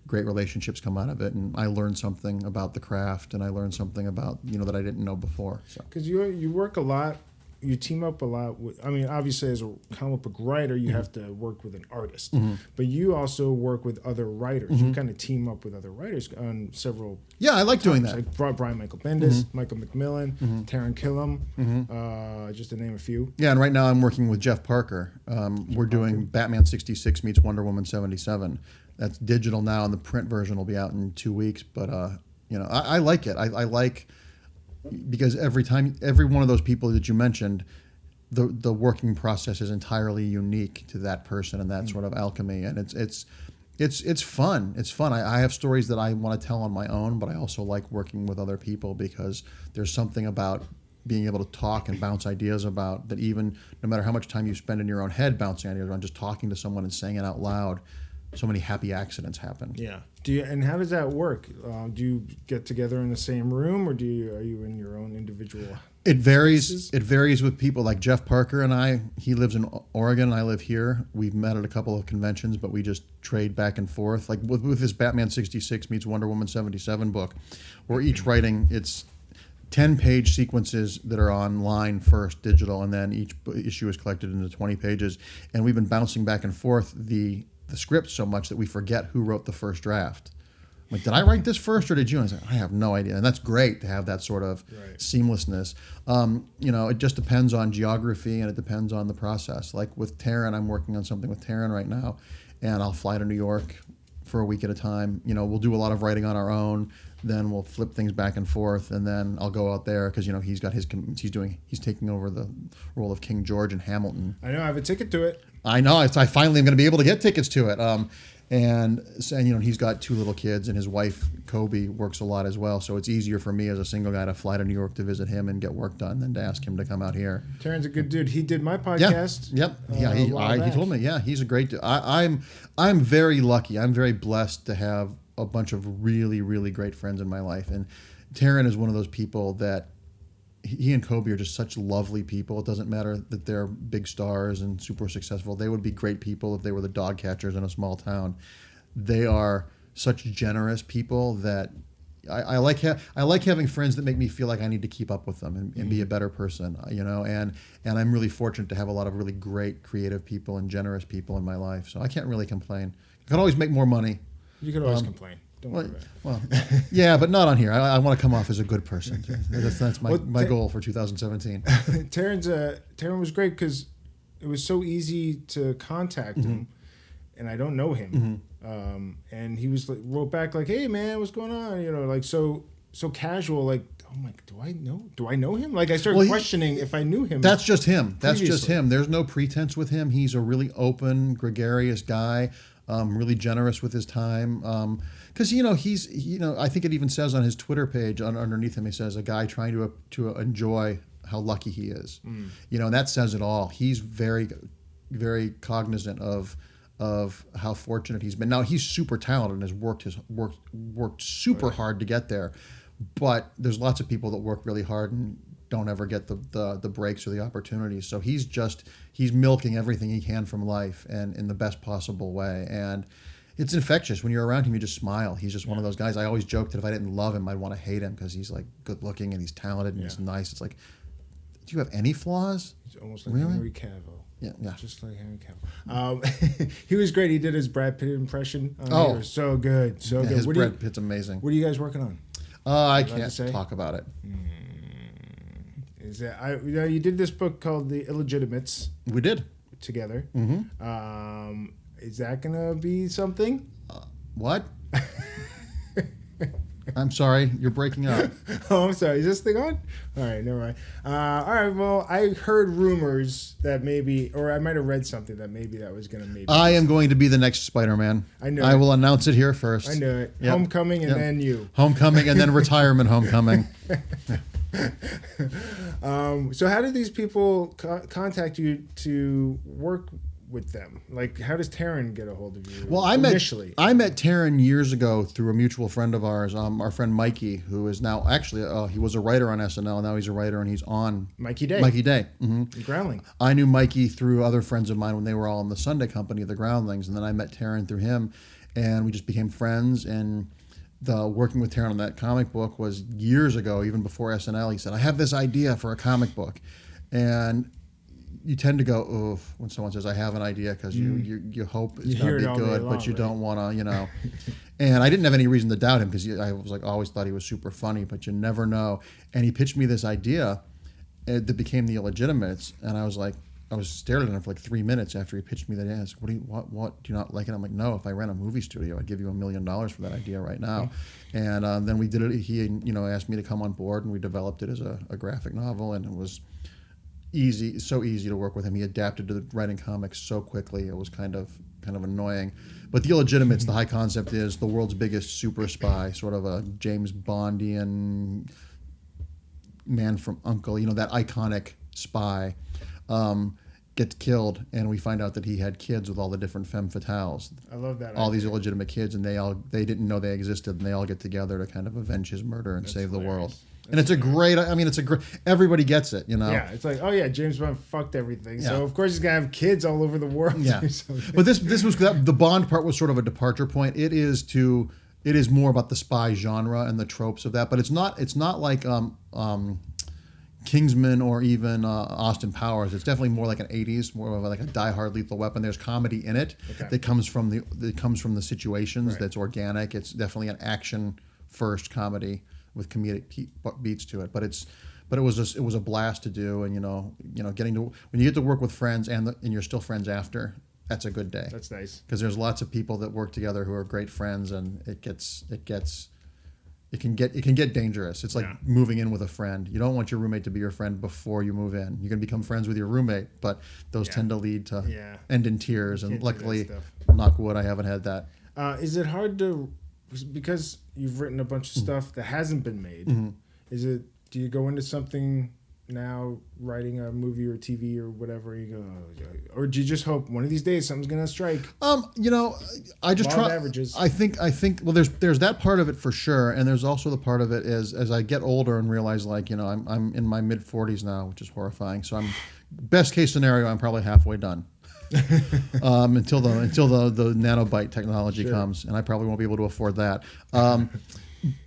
great relationships come out of it. And I learned something about the craft, and I learned something about, that I didn't know before. Because you work a lot, you team up a lot with, I mean, obviously as a comic book writer, you have to work with an artist, but you also work with other writers. You kind of team up with other writers on several. Yeah, I like doing that. Like Brian Michael Bendis, Michael McMillan, Taron Killam, just to name a few. Yeah, and right now I'm working with Jeff Parker. We're doing Batman 66 meets Wonder Woman 77. That's digital now, and the print version will be out in 2 weeks. But I like it. I like. Because every one of those people that you mentioned, the working process is entirely unique to that person and that sort of alchemy, and it's fun. It's fun. I have stories that I want to tell on my own, but I also like working with other people because there's something about being able to talk and bounce ideas about that. Even no matter how much time you spend in your own head bouncing ideas around, just talking to someone and saying it out loud, so many happy accidents happen. Yeah. And how does that work? Do you get together in the same room, or are you in your own individual? It varies. spaces? It varies with people. Like Jeff Parker and I. He lives in Oregon, and I live here. We've met at a couple of conventions, but we just trade back and forth. Like with this Batman 66 meets Wonder Woman 77 book, we're each writing. It's 10-page sequences that are online first, digital, and then each issue is collected into 20 pages. And we've been bouncing back and forth the script so much that we forget who wrote the first draft. Like, did I write this first or did you? And I was like, I have no idea. And that's great to have that sort of seamlessness. It just depends on geography and it depends on the process. Like with Taron, I'm working on something with Taron right now, and I'll fly to New York for a week at a time. We'll do a lot of writing on our own. Then we'll flip things back and forth, and then I'll go out there because he's taking over the role of King George in Hamilton. I know. I have a ticket to it. I know. I finally am going to be able to get tickets to it. And he's got 2 little kids, and his wife Kobe works a lot as well. So it's easier for me as a single guy to fly to New York to visit him and get work done than to ask him to come out here. Taron's a good dude. He did my podcast. Yep. Yeah. He told me. Yeah, he's a great dude. I'm very lucky. I'm very blessed to have a bunch of really, really great friends in my life, and Taron is one of those people that. He and Kobe are just such lovely people. It doesn't matter that they're big stars and super successful. They would be great people if they were the dog catchers in a small town. They are such generous people that I like having friends that make me feel like I need to keep up with them and be a better person, and I'm really fortunate to have a lot of really great creative people and generous people in my life. So I can't really complain. I can always make more money. You can always complain. Don't worry about it. Well, yeah, but not on here. I want to come off as a good person. That's my goal for 2017. Taron was great because it was so easy to contact him, and I don't know him. And he was wrote back like, "Hey man, what's going on?" Like so casual. Like, oh my, do I know him? Like I started questioning if I knew him. That's just him. That's just him. There's no pretense with him. He's a really open, gregarious guy. Really generous with his time. Because he's I think it even says on his Twitter page underneath him, he says a guy trying to enjoy how lucky he is. And that says it all. He's very, very cognizant of how fortunate he's been. Now he's super talented and has worked super hard to get there, but there's lots of people that work really hard and don't ever get the breaks or the opportunities. So he's milking everything he can from life and in the best possible way. And it's infectious. When you're around him, you just smile. He's just one of those guys. I always joke that if I didn't love him, I'd want to hate him because he's like good looking and he's talented and he's nice. It's like, do you have any flaws? He's almost like Henry Cavill. Yeah. Just like Henry Cavill. He was great. He did his Brad Pitt impression. It was so good. So good. His Brad Pitt's amazing. What are you guys working on? I can't talk about it. Is that you did this book called The Illegitimates? We did. Together. Is that gonna be something? What? I'm sorry, you're breaking up. Oh, I'm sorry. Is this thing on? All right, never mind. All right. Well, I heard rumors that maybe, or I might have read something that maybe that was gonna maybe. I am going to be the next Spider-Man. I know. I will announce it here first. I know it. Yep. Homecoming and then you. Homecoming and then retirement homecoming. So how did these people contact you to work with them? Like, how does Taryn get a hold of you? Well, initially, I met Taryn years ago through a mutual friend of ours, our friend Mikey, who is now actually he was a writer on SNL. Now he's a writer and he's on Mikey Day. Mm-hmm. Groundling. I knew Mikey through other friends of mine when they were all in the Sunday company, the Groundlings, and then I met Taryn through him, and we just became friends. And the working with Taryn on that comic book was years ago, even before SNL. He said, "I have this idea for a comic book," and you tend to go, "Oh," when someone says, "I have an idea," because you hope it's going to be good, but you don't want to, And I didn't have any reason to doubt him because I was like always thought he was super funny, but you never know. And he pitched me this idea that became the Illegitimates, and I was staring at him for like 3 minutes after he pitched me that. I was like, what do you not like it? I'm like, no, if I ran a movie studio, I'd give you $1 million for that idea right now. And then we did it. He asked me to come on board, and we developed it as a graphic novel, and it was so easy to work with him. He adapted to writing comics so quickly. It was kind of annoying. But the Illegitimates, the high concept is the world's biggest super spy, sort of a James Bondian Man from U.N.C.L.E., that iconic spy, gets killed, and we find out that he had kids with all the different femme fatales. I love that. All these illegitimate kids, and they didn't know they existed, and they all get together to kind of avenge his murder and save the world. And it's a great, everybody gets it, Yeah, it's like, oh yeah, James Bond fucked everything. Yeah. So of course he's going to have kids all over the world. Yeah. But this was, the Bond part was sort of a departure point. It is more about the spy genre and the tropes of that, but it's not like Kingsman or even Austin Powers. It's definitely more like an 80s, more of like a Die Hard Lethal Weapon. There's comedy in it that comes from the situations. Right. That's organic. It's definitely an action first comedy with comedic beats to it. But it was a blast to do, and getting to, when you get to work with friends and you're still friends after, that's a good day. That's nice, because there's lots of people that work together who are great friends, and it can get dangerous. It's like moving in with a friend. You don't want your roommate to be your friend before you move in. You can become friends with your roommate, but those tend to lead to end in tears. And luckily, knock wood, I haven't had that. Is it hard to, because you've written a bunch of stuff that hasn't been made? Mm-hmm. Do you go into something now writing a movie or TV or whatever, you go, or do you just hope one of these days something's gonna strike? I just try averages. I think well, there's that part of it for sure, and there's also the part of it is as I get older and realize, like, I'm in my mid 40s now, which is horrifying. So best case scenario, I'm probably halfway done. Until the nanobyte technology comes, and I probably won't be able to afford that.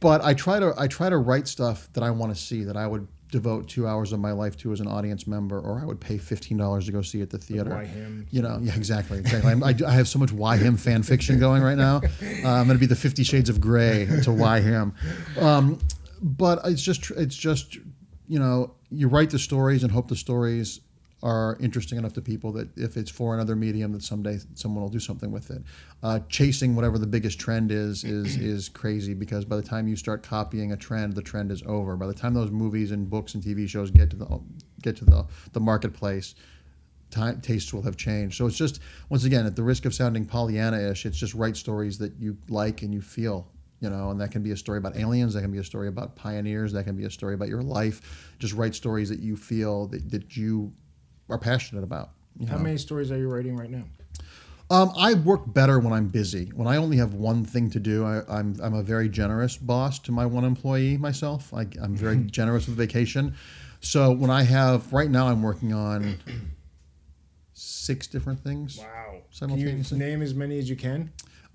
But I try to write stuff that I want to see, that I would devote 2 hours of my life to as an audience member, or I would pay $15 to go see at the theater. Why him? Yeah, exactly. I have so much why him fan fiction going right now. I'm going to be the 50 Shades of Grey to why him. But it's just you write the stories and hope the stories are interesting enough to people that if it's for another medium, that someday someone will do something with it. Chasing whatever the biggest trend is crazy, because by the time you start copying a trend, the trend is over. By the time those movies and books and TV shows get to the marketplace, tastes will have changed. So it's just, once again, at the risk of sounding Pollyanna-ish, it's just write stories that you like and you feel. And that can be a story about aliens, that can be a story about pioneers, that can be a story about your life. Just write stories that you feel that you are passionate about. How many stories are you writing right now? I work better when I'm busy. When I only have one thing to do, I'm a very generous boss to my one employee myself. I'm very generous with vacation. So when I have, right now I'm working on 6 different things. Wow. Simultaneously. Can you name as many as you can?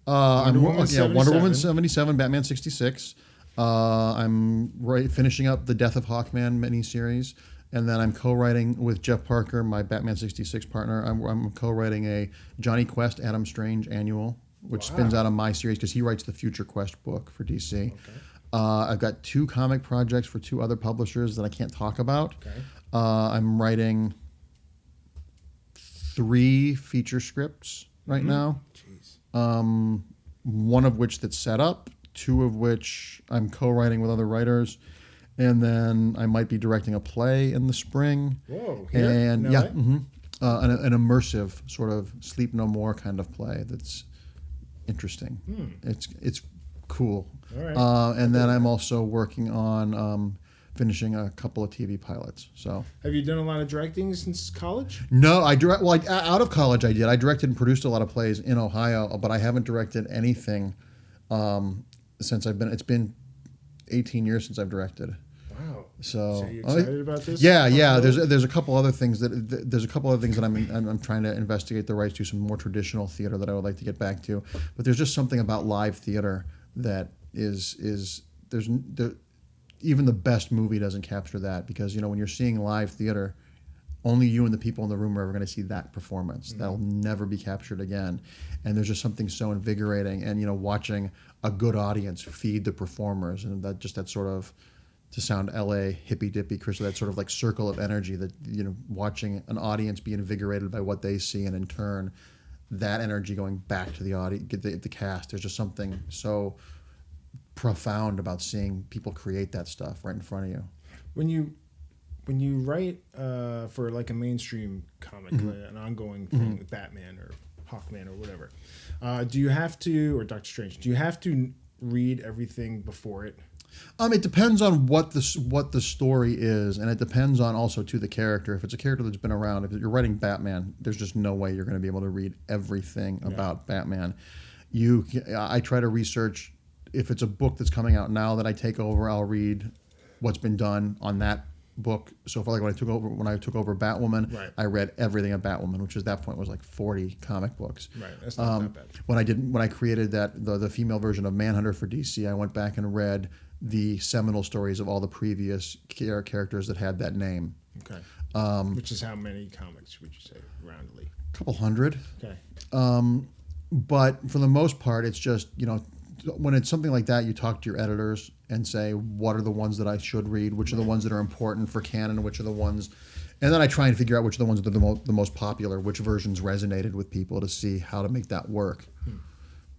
Wonder Woman 77, Batman 66. I'm finishing up the Death of Hawkman miniseries. And then I'm co-writing with Jeff Parker, my Batman 66 partner. I'm co-writing a Johnny Quest Adam Strange annual, which spins out of my series because he writes the Future Quest book for DC. Okay. I've got 2 comic projects for 2 other publishers that I can't talk about. Okay. I'm writing 3 feature scripts right now. Jeez. One of which that's set up, 2 of which I'm co-writing with other writers. And then I might be directing a play in the spring. Whoa! Here? And an immersive sort of Sleep No More kind of play that's interesting. It's cool. All right. And then I'm also working on finishing a couple of TV pilots. So, have you done a lot of directing since college? No, I direct. Well, out of college, I did. I directed and produced a lot of plays in Ohio, but I haven't directed anything since I've been. It's been 18 years since I've directed. Wow. So are you excited about this? Yeah. There's a couple other things that I'm trying to investigate the rights to, some more traditional theater that I would like to get back to. But there's just something about live theater that even the best movie doesn't capture that, because when you're seeing live theater, only you and the people in the room are ever going to see that performance. Mm-hmm. That'll never be captured again. And there's just something so invigorating, and watching a good audience feed the performers, and that sort of, to sound LA hippy dippy, Chris, that sort of like circle of energy, that watching an audience be invigorated by what they see, and in turn that energy going back to the audience, the cast. There's just something so profound about seeing people create that stuff right in front of you. When you write for like a mainstream comic, Mm-hmm. an ongoing thing, like Batman or Hawkman or whatever, do you have to, or Doctor Strange, do you have to read everything before it? It depends on what the story is, and it depends on also to the character. If it's a character that's been around, if you're writing Batman, there's just no way you're going to be able to read everything about Batman. I try to research. If it's a book that's coming out now that I take over, I'll read what's been done on that book. So far, like when I took over Batwoman, right. I read everything of Batwoman, which at that point was like 40 comic books. Right, that's not that bad. When I created the female version of Manhunter for DC, I went back and read the seminal stories of all the previous characters that had that name. Okay. Which is how many comics would you say, roundly? A couple hundred. Okay. But for the most part, it's just, when it's something like that, you talk to your editors and say, what are the ones that I should read? Which are the ones that are important for canon? Which are the ones... And then I try and figure out which are the ones that are the most popular, which versions resonated with people, to see how to make that work.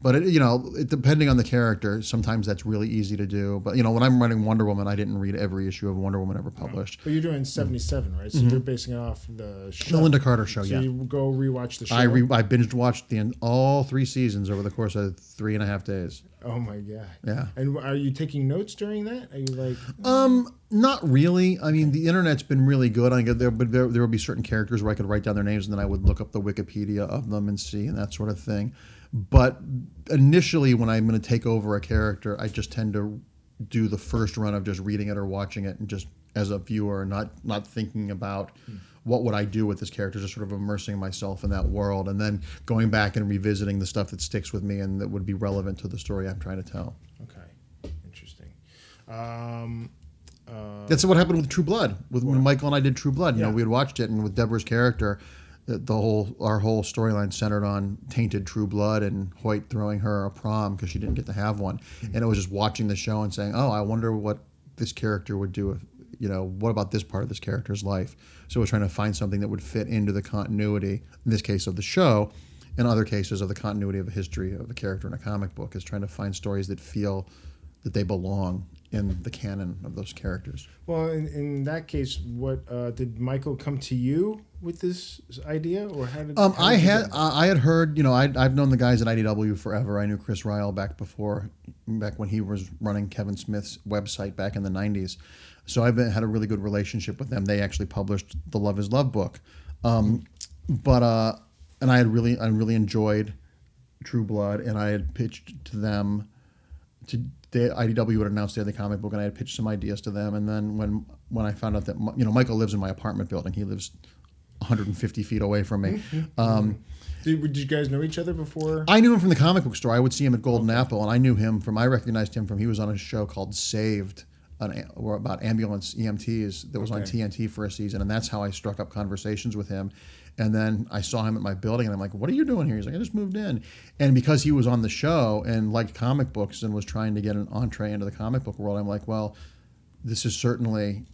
But it depending on the character, sometimes that's really easy to do. But when I'm writing Wonder Woman, I didn't read every issue of Wonder Woman ever published. But you're doing 77, right? So you're basing it off the show. The Linda Carter show, so yeah. you go rewatch the show. I binge watched all 3 seasons over the course of 3.5 days. Oh my god! Yeah. And are you taking notes during that? Are you like? Not really. I mean, the internet's been really good. There will be certain characters where I could write down their names, and then I would look up the Wikipedia of them and see, and that sort of thing. But initially, when I'm going to take over a character, I just tend to do the first run of just reading it or watching it, and just as a viewer, not thinking about what would I do with this character, just sort of immersing myself in that world, and then going back and revisiting the stuff that sticks with me and that would be relevant to the story I'm trying to tell. Okay, interesting. That's what happened with True Blood. When Michael and I did True Blood, we had watched it, and with Deborah's character, our whole storyline centered on tainted True Blood and Hoyt throwing her a prom because she didn't get to have one, and it was just watching the show and saying, "Oh, I wonder what this character would do if." What about this part of this character's life? So we're trying to find something that would fit into the continuity, in this case of the show, in other cases of the continuity of a history of a character in a comic book, is trying to find stories that feel that they belong in the canon of those characters. Well, in that case, what did Michael come to you with this idea, or how did? I had heard. I've known the guys at IDW forever. I knew Chris Ryall back when he was running Kevin Smith's website back in the '90s. So I've had a really good relationship with them. They actually published the Love Is Love book, and I really enjoyed True Blood, and I had pitched to them. IDW had announced they had the comic book, and I had pitched some ideas to them. And then when I found out that Michael lives in my apartment building, he lives 150 feet away from me. Did you guys know each other before? I knew him from the comic book store. I would see him at Golden Apple, and I recognized him from, he was on a show called Saved, about ambulance EMTs that was on TNT for a season, and that's how I struck up conversations with him. And then I saw him at my building, and I'm like, "What are you doing here?" He's like, "I just moved in." And because he was on the show and liked comic books and was trying to get an entree into the comic book world, I'm like, "Well, this is certainly,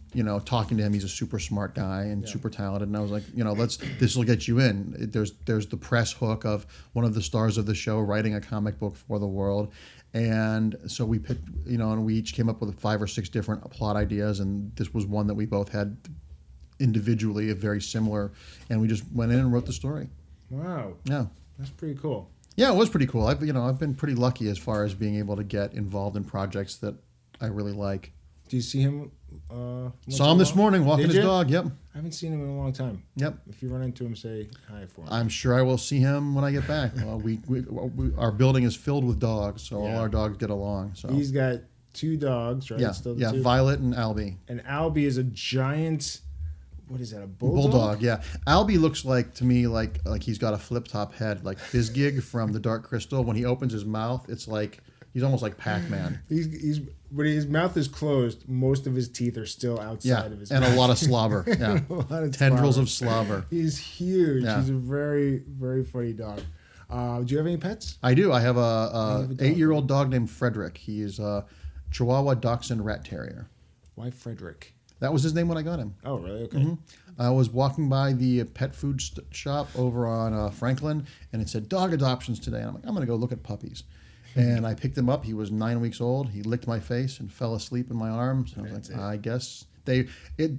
talking to him, he's a super smart guy and super talented." And I was like, this will get you in. There's the press hook of one of the stars of the show writing a comic book for the world. And so we picked, and we each came up with 5 or 6 different plot ideas, and this was one that we both had individually very similar, and we just went in and wrote the story. Wow. Yeah. That's pretty cool. Yeah, it was pretty cool. I've been pretty lucky as far as being able to get involved in projects that I really like. Do you see him? Saw him this morning walking his dog. Yep. I haven't seen him in a long time. Yep. If you run into him, say hi for him. I'm sure I will see him when I get back. Our building is filled with dogs, so all our dogs get along. So he's got 2 dogs, right? Yeah, Still the yeah. 2? Violet and Albie. And Albie is a giant. What is that? A bulldog? Bulldog, yeah. Albie looks like to me like he's got a flip top head, like Fizzgig from the Dark Crystal. When he opens his mouth, it's like he's almost like Pac-Man. He's when his mouth is closed, most of his teeth are still outside of his mouth. And a lot of slobber. Yeah. A lot of Tendrils of slobber. He's huge. Yeah. He's a very, very funny dog. Do you have any pets? I do. I have a 8-year-old dog named Frederick. He's a Chihuahua Dachshund Rat Terrier. Why Frederick? That was his name when I got him. Oh, really? Okay. Mm-hmm. I was walking by the pet food shop over on Franklin, and it said dog adoptions today. And I'm like, I'm going to go look at puppies. And I picked him up. He was 9 weeks old. He licked my face and fell asleep in my arms. And I was like, I guess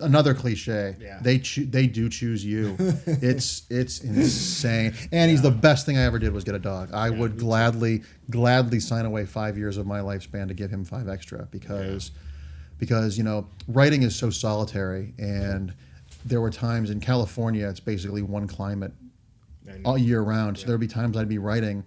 another cliche. Yeah. They do choose you. It's insane. And he's the best thing I ever did was get a dog. I would gladly sign away 5 years of my lifespan to give him 5 extra because writing is so solitary, and there were times in California it's basically one climate all year round. So there'd be times I'd be writing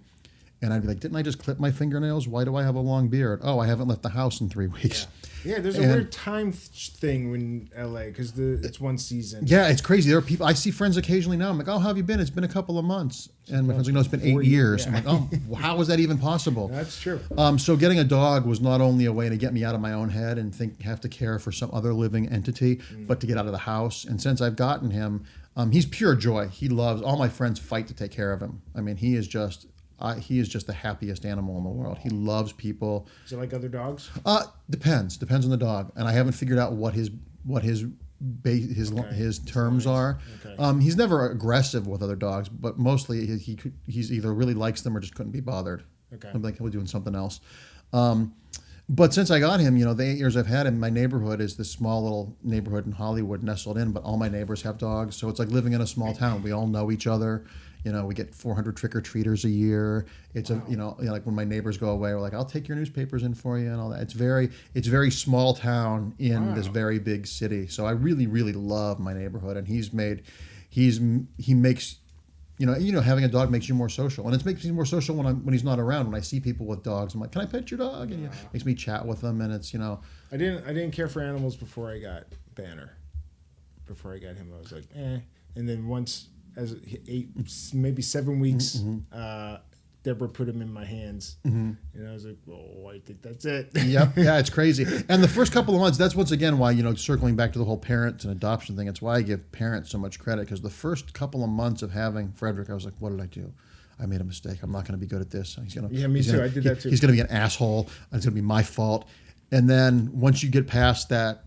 and I'd be like, didn't I just clip my fingernails? Why do I have a long beard? Oh, I haven't left the house in 3 weeks. Yeah, there's a weird time thing when LA because it's one season. Yeah, it's crazy. There are people I see friends occasionally now. I'm like, oh, how have you been? It's been a couple of months, and my friends are like, no, it's been 8 years. Yeah. I'm like, oh, how is that even possible? That's true. So getting a dog was not only a way to get me out of my own head and have to care for some other living entity, but to get out of the house. And since I've gotten him, he's pure joy. He loves. All my friends fight to take care of him. I mean, he is just the happiest animal in the world. He loves people. Is it like other dogs? Depends on the dog, and I haven't figured out what his terms are. Okay. He's never aggressive with other dogs, but mostly he's either really likes them or just couldn't be bothered. Okay, I'm like, we're doing something else. But since I got him, the 8 years I've had him, my neighborhood is this small little neighborhood in Hollywood nestled in, but all my neighbors have dogs, so it's like living in a small town. We all know each other. We get 400 trick-or-treaters a year. It's like when my neighbors go away, we're like, I'll take your newspapers in for you and all that. It's very small town in this very big city. So I really, really love my neighborhood, and he makes, having a dog makes you more social, and it makes me more social when he's not around. When I see people with dogs, I'm like, can I pet your dog? And it makes me chat with them, and it's I didn't care for animals before I got Banner. Before I got him, I was like, eh. And then once. As 8, maybe 7 weeks, Deborah put him in my hands, and I was like, "Oh, I think that's it." Yep, yeah, it's crazy. And the first couple of months, that's once again why circling back to the whole parents and adoption thing. It's why I give parents so much credit, because the first couple of months of having Frederick, I was like, "What did I do? I made a mistake. I'm not going to be good at this. Me too. I did that too. He's going to be an asshole. It's going to be my fault." And then once you get past that.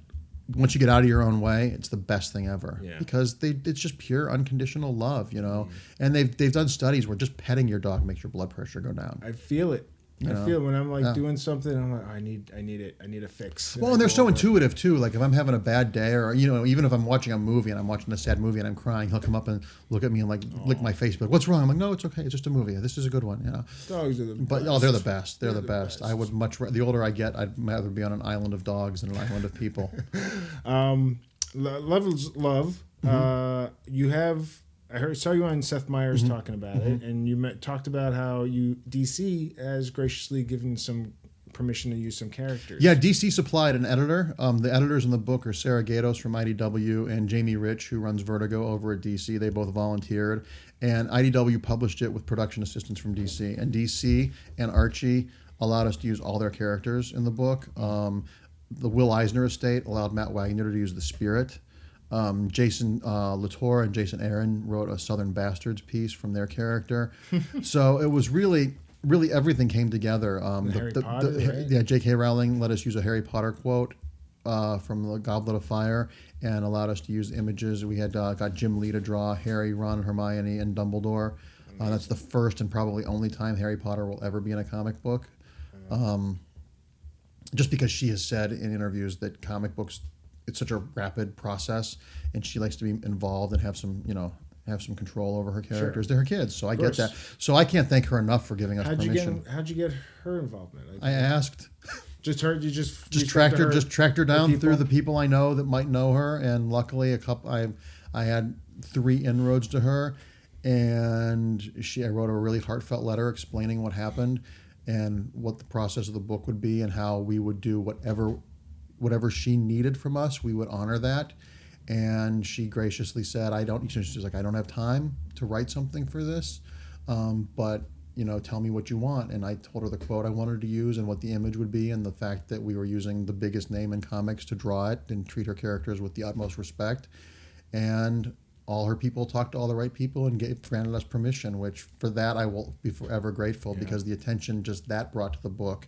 Once you get out of your own way, it's the best thing ever. Yeah. Because it's just pure unconditional love, And they've done studies where just petting your dog makes your blood pressure go down. I feel it. I feel when I'm doing something, I'm like, I need it. I need a fix. Well, and they're so intuitive too. Like if I'm having a bad day, or even if I'm watching a movie and I'm watching a sad movie and I'm crying, he'll come up and look at me and lick my face. But what's wrong? I'm like, no, it's okay. It's just a movie. This is a good one. Dogs are the best. But they're the best. They're the best. I would the older I get, I'd rather be on an island of dogs than an island of people. Love is love. You have. Saw you on Seth Meyers talking about it, and you talked about how DC has graciously given some permission to use some characters. Yeah, DC supplied an editor. The editors in the book are Sarah Gatos from IDW and Jamie Rich, who runs Vertigo over at DC. They both volunteered, and IDW published it with production assistance from DC. And DC and Archie allowed us to use all their characters in the book. The Will Eisner estate allowed Matt Wagner to use the Spirit. Jason Latour and Jason Aaron wrote a Southern Bastards piece from their character. So it was really everything came together. Harry Potter, right? Yeah, J.K. Rowling let us use a Harry Potter quote from the Goblet of Fire and allowed us to use images. We had got Jim Lee to draw Harry, Ron, Hermione, and Dumbledore. That's the first and probably only time Harry Potter will ever be in a comic book. Just because she has said in interviews that comic books, it's such a rapid process, and she likes to be involved and have some control over her characters. Sure. They're her kids, so I get that. So I can't thank her enough for giving us permission. How'd you get her involvement? I asked. Just her. You just tracked her down through the people I know that might know her, and luckily I had 3 inroads to her, and I wrote a really heartfelt letter explaining what happened and what the process of the book would be and how we would do whatever she needed from us. We would honor that. And she graciously said, she's like, I don't have time to write something for this, but tell me what you want. And I told her the quote I wanted to use and what the image would be, and the fact that we were using the biggest name in comics to draw it and treat her characters with the utmost respect. And all her people talked to all the right people and granted us permission, which for that I will be forever grateful, because the attention just that brought to the book,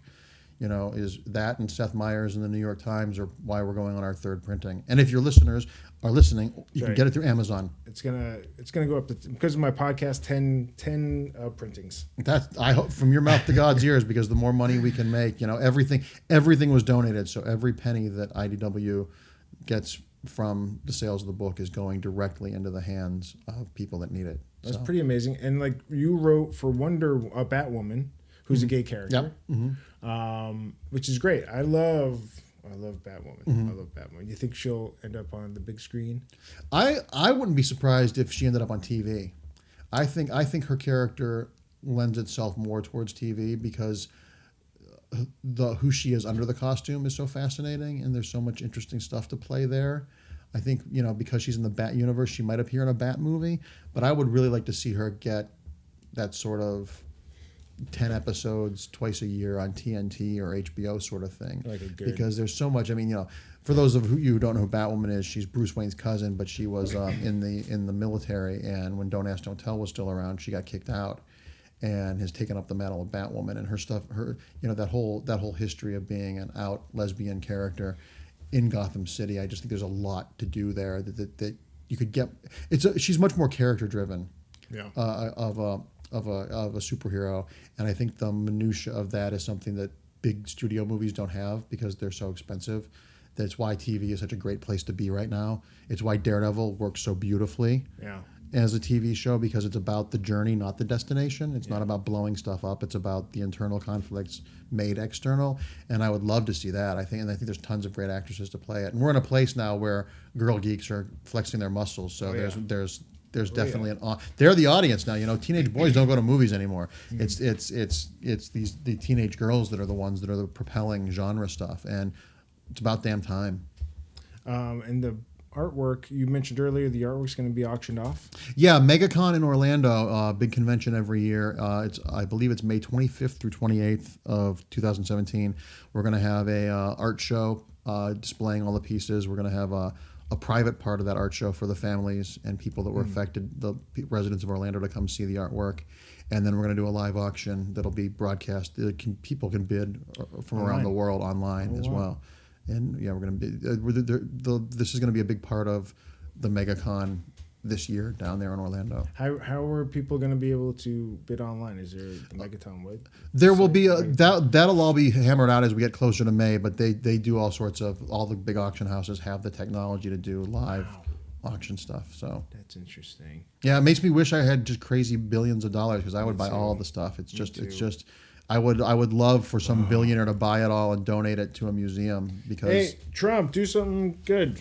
is that, and Seth Meyers and the New York Times are why we're going on our 3rd printing. And if your listeners are listening, you can get it through Amazon. It's gonna go up because of my podcast 10 printings. That I hope from your mouth to God's ears, because the more money we can make, everything was donated, so every penny that IDW gets from the sales of the book is going directly into the hands of people that need it. That's pretty amazing. And like you wrote for Batwoman, who's a gay character, which is great. I love Batwoman. I love Batwoman. You think she'll end up on the big screen? I wouldn't be surprised if she ended up on TV. I think her character lends itself more towards TV, because who she is under the costume is so fascinating, and there's so much interesting stuff to play there. I think, because she's in the Bat universe, she might appear in a Bat movie, but I would really like to see her get that sort of 10 episodes twice a year on TNT or HBO sort of thing. Because there's so much. I mean, for those of you who don't know who Batwoman is, she's Bruce Wayne's cousin, but she was in the military, and when Don't Ask, Don't Tell was still around, she got kicked out and has taken up the mantle of Batwoman, and that whole history of being an out lesbian character in Gotham City. I just think there's a lot to do there that you could get. She's much more character driven of a superhero, and I think the minutia of that is something that big studio movies don't have, because they're so expensive. That's why TV is such a great place to be right now. It's why Daredevil works so beautifully as a TV show, because it's about the journey, not the destination. It's not about blowing stuff up. It's about the internal conflicts made external. And I would love to see that. I think there's tons of great actresses to play it. And we're in a place now where girl geeks are flexing their muscles. So there's definitely they're the audience now. Teenage boys don't go to movies anymore. It's the teenage girls that are the ones that are the propelling genre stuff, and it's about damn time. And the artwork you mentioned earlier, the artwork's going to be auctioned off. Yeah, MegaCon in Orlando, big convention every year. I believe it's May 25th through 28th of 2017. We're going to have a art show displaying all the pieces. We're going to have a private part of that art show for the families and people that were affected, the residents of Orlando, to come see the artwork. And then we're going to do a live auction that'll be broadcast. People can bid from around the world online as well. And we're going to be. This is going to be a big part of the MegaCon this year down there in Orlando. How are people going to be able to bid online? Is there the MegaCon web? There will be that'll all be hammered out as we get closer to May. But they do all the big auction houses have the technology to do live auction stuff. So that's interesting. Yeah, it makes me wish I had just crazy billions of dollars, because I would buy all the stuff. It's just. I would love for some billionaire to buy it all and donate it to a museum, because... Hey, Trump, do something good.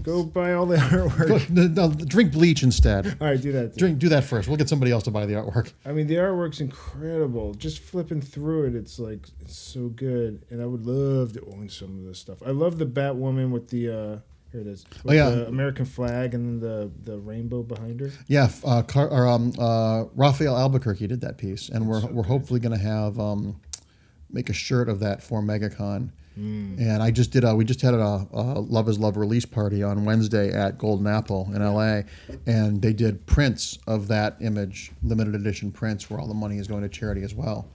Go buy all the artwork. No, drink bleach instead. All right, do that. Do that first. We'll get somebody else to buy the artwork. I mean, the artwork's incredible. Just flipping through it, it's so good. And I would love to own some of this stuff. I love the Batwoman with the... Here it is. The American flag and then the rainbow behind her. Yeah, Raphael Albuquerque did that piece, and we're hopefully going to have make a shirt of that for MegaCon. And we just had a Love is Love release party on Wednesday at Golden Apple in LA, and they did prints of that image, limited edition prints, where all the money is going to charity as well.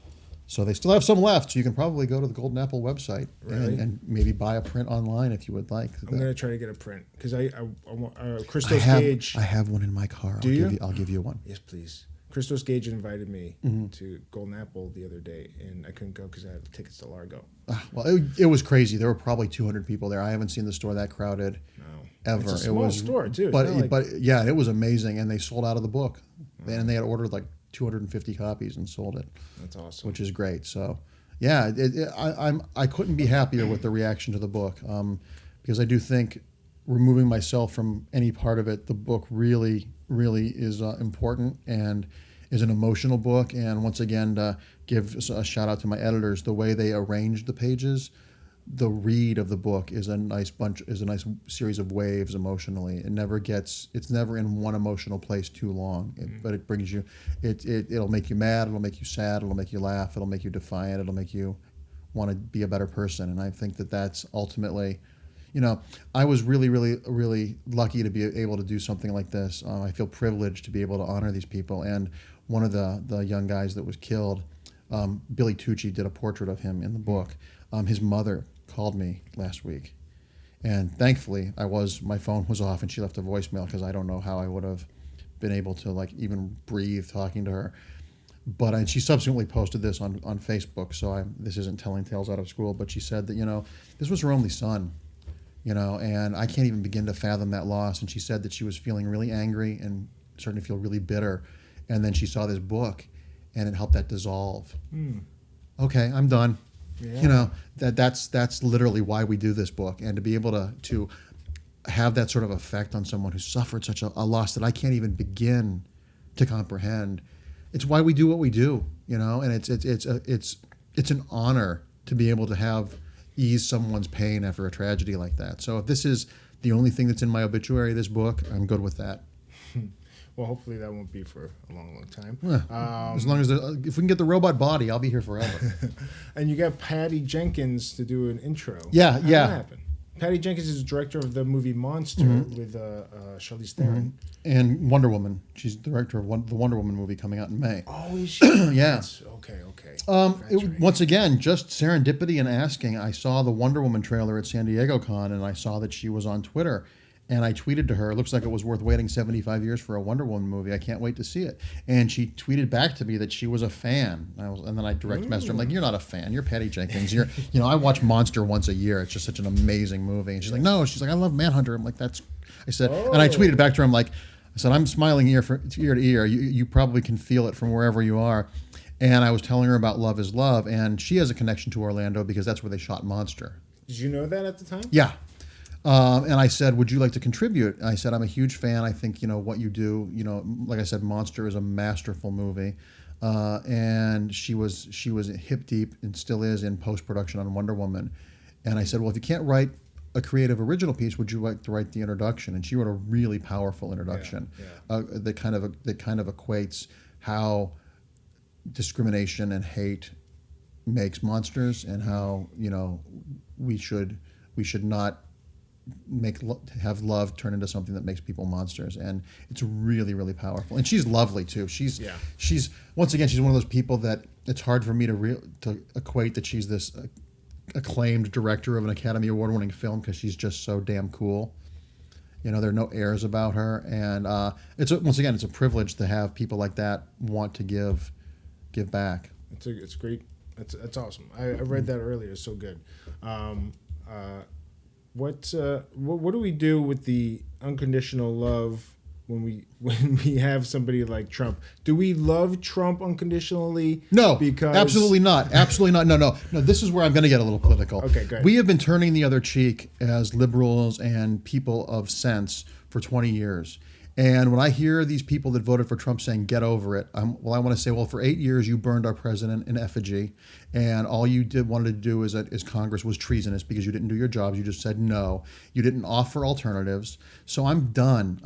So they still have some left, so you can probably go to the Golden Apple website and maybe buy a print online if you would like. I'm going to try to get a print, because I want Christos Gage. I have one in my car. I'll give you one. Yes, please. Christos Gage invited me to Golden Apple the other day, and I couldn't go because I had tickets to Largo. Well, it was crazy. There were probably 200 people there. I haven't seen the store that crowded ever. It's a small store, too. But it was amazing, and they sold out of the book. And they had ordered 250 copies and sold it. That's awesome. Which is great. So, Yeah, I couldn't be happier with the reaction to the book, because I do think, removing myself from any part of it, the book really is important and is an emotional book. And once again, to give a shout out to my editors, the way they arranged the pages, the read of the book is a nice series of waves emotionally. It's never in one emotional place too long, but it brings you, it'll make you mad, it'll make you sad, it'll make you laugh, it'll make you defiant, it'll make you want to be a better person. And I think that that's ultimately, I was really lucky to be able to do something like this. I feel privileged to be able to honor these people. And one of the young guys that was killed, Billy Tucci did a portrait of him in the book. His mother called me last week, and thankfully my phone was off and she left a voicemail, because I don't know how I would have been able to even breathe talking to her. But she subsequently posted this on Facebook, so this isn't telling tales out of school, but she said that, this was her only son, and I can't even begin to fathom that loss. And she said that she was feeling really angry and starting to feel really bitter. And then she saw this book and it helped that dissolve. Okay, I'm done. Yeah. That's literally why we do this book, and to be able to have that sort of effect on someone who suffered such a loss that I can't even begin to comprehend. It's why we do what we do, and it's an honor to be able to ease someone's pain after a tragedy like that. So if this is the only thing that's in my obituary, this book, I'm good with that. Well, hopefully that won't be for a long time. Yeah, as long as if we can get the robot body, I'll be here forever. And you got Patty Jenkins to do an intro. Yeah, How'd that happen? Patty Jenkins is director of the movie Monster with Charlize Theron. And Wonder Woman. She's director of the Wonder Woman movie coming out in May. Oh, is she? Yeah. Okay. Once again, just serendipity and asking. I saw the Wonder Woman trailer at San Diego Con, and I saw that she was on Twitter. And I tweeted to her, it looks like it was worth waiting 75 years for a Wonder Woman movie. I can't wait to see it. And she tweeted back to me that she was a fan. And then I direct messaged her. I'm like, you're not a fan. You're Patty Jenkins. I watch Monster once a year. It's just such an amazing movie. And she's like, no. She's like, I love Manhunter. I'm like, and I tweeted back to her. I said, I'm smiling ear to ear. You probably can feel it from wherever you are. And I was telling her about Love is Love. And she has a connection to Orlando because that's where they shot Monster. Did you know that at the time? Yeah. And I said, would you like to contribute? And I said, I'm a huge fan. I think, what you do, like I said, Monster is a masterful movie. And she was hip deep and still is in post-production on Wonder Woman. And I said, well, if you can't write a creative original piece, would you like to write the introduction? And she wrote a really powerful introduction that kind of equates how discrimination and hate makes monsters, and how, we should not have love turn into something that makes people monsters. And it's really, really powerful. And she's lovely too. She's once again, she's one of those people that it's hard for me to equate that she's this acclaimed director of an Academy Award winning film, because she's just so damn cool. There are no airs about her. And once again, it's a privilege to have people like that want to give back. It's great. That's awesome. I read that earlier. It's so good. What do we do with the unconditional love when we have somebody like Trump? Do we love Trump unconditionally? No, because absolutely not. Absolutely not. No. This is where I'm going to get a little political. Okay, good. We have been turning the other cheek as liberals and people of sense for 20 years. And when I hear these people that voted for Trump saying, get over it, I want to say, well, for 8 years, you burned our president in effigy. And all you wanted to do is Congress was treasonous because you didn't do your jobs. You just said no. You didn't offer alternatives. So I'm done.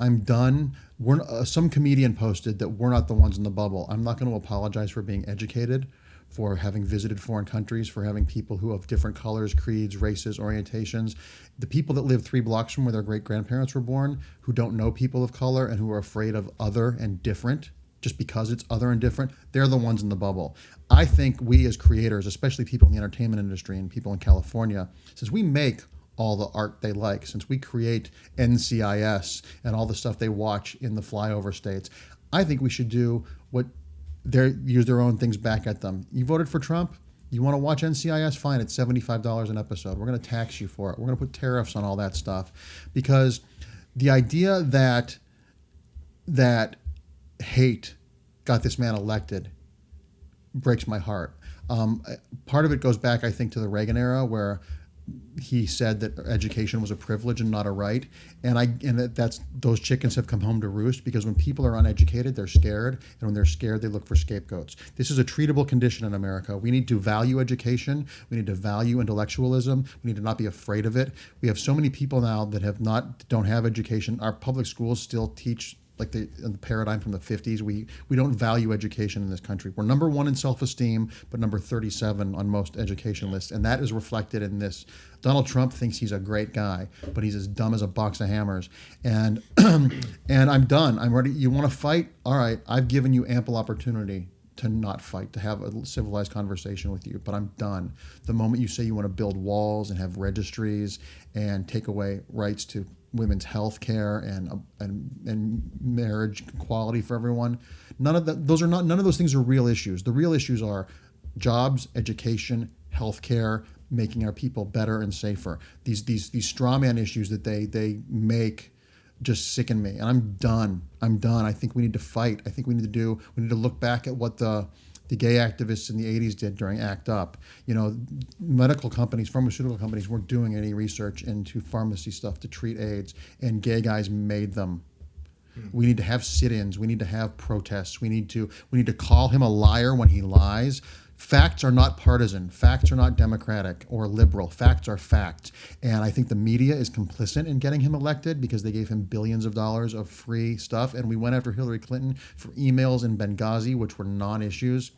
Some comedian posted that we're not the ones in the bubble. I'm not going to apologize for being educated, for having visited foreign countries, for having people who have different colors, creeds, races, orientations. The people that live 3 blocks from where their great-grandparents were born, who don't know people of color and who are afraid of other and different, just because it's other and different, they're the ones in the bubble. I think we as creators, especially people in the entertainment industry and people in California, since we make all the art they like, since we create NCIS and all the stuff they watch in the flyover states, I think we should do what use their own things back at them. You voted for Trump? You want to watch NCIS? Fine, it's $75 an episode. We're going to tax you for it. We're going to put tariffs on all that stuff. Because the idea that hate got this man elected breaks my heart. Part of it goes back, I think, to the Reagan era, where he said that education was a privilege and not a right, and that's those chickens have come home to roost, because when people are uneducated, they're scared, and when they're scared, they look for scapegoats. This is a treatable condition in America. We need to value education. We need to value intellectualism. We need to not be afraid of it. We have so many people now that don't have education. Our public schools still teach like the paradigm from the 50s. We don't value education in this country. We're number one in self-esteem, but number 37 on most education lists, and that is reflected in this. Donald Trump thinks he's a great guy, but he's as dumb as a box of hammers. And and I'm done. I'm ready. You want to fight? All right. I've given you ample opportunity to not fight, to have a civilized conversation with you, but I'm done. The moment you say you want to build walls and have registries and take away rights to women's health care and marriage equality for everyone, none of those things are real issues. The real issues are jobs, education, health care, making our people better and safer. These straw man issues that they make just sicken me, and I'm done. I think we need to fight. I think we need to look back at what the gay activists in the 80s did during ACT UP. Medical companies, pharmaceutical companies weren't doing any research into pharmacy stuff to treat AIDS, and gay guys made them. We need to have sit-ins. We need to have protests. We need to call him a liar when he lies. Facts are not partisan. Facts are not democratic or liberal. Facts are facts. And I think the media is complicit in getting him elected because they gave him billions of dollars of free stuff. And we went after Hillary Clinton for emails in Benghazi, which were non-issues.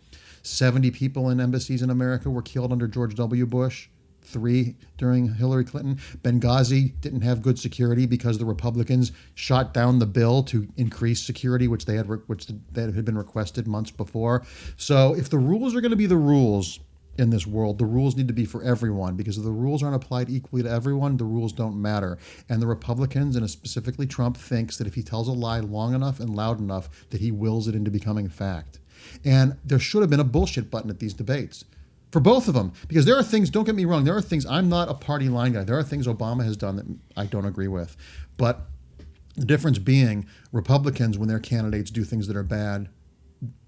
70 people in embassies in America were killed under George W. Bush. 3 during Hillary Clinton. Benghazi didn't have good security because the Republicans shot down the bill to increase security, which had been requested months before. So if the rules are going to be the rules in this world, the rules need to be for everyone, because if the rules aren't applied equally to everyone, the rules don't matter. And the Republicans, and specifically Trump, thinks that if he tells a lie long enough and loud enough, that he wills it into becoming fact. And there should have been a bullshit button at these debates. For both of them, because there are things, don't get me wrong, there are things, I'm not a party line guy. There are things Obama has done that I don't agree with. But the difference being, Republicans, when their candidates do things that are bad,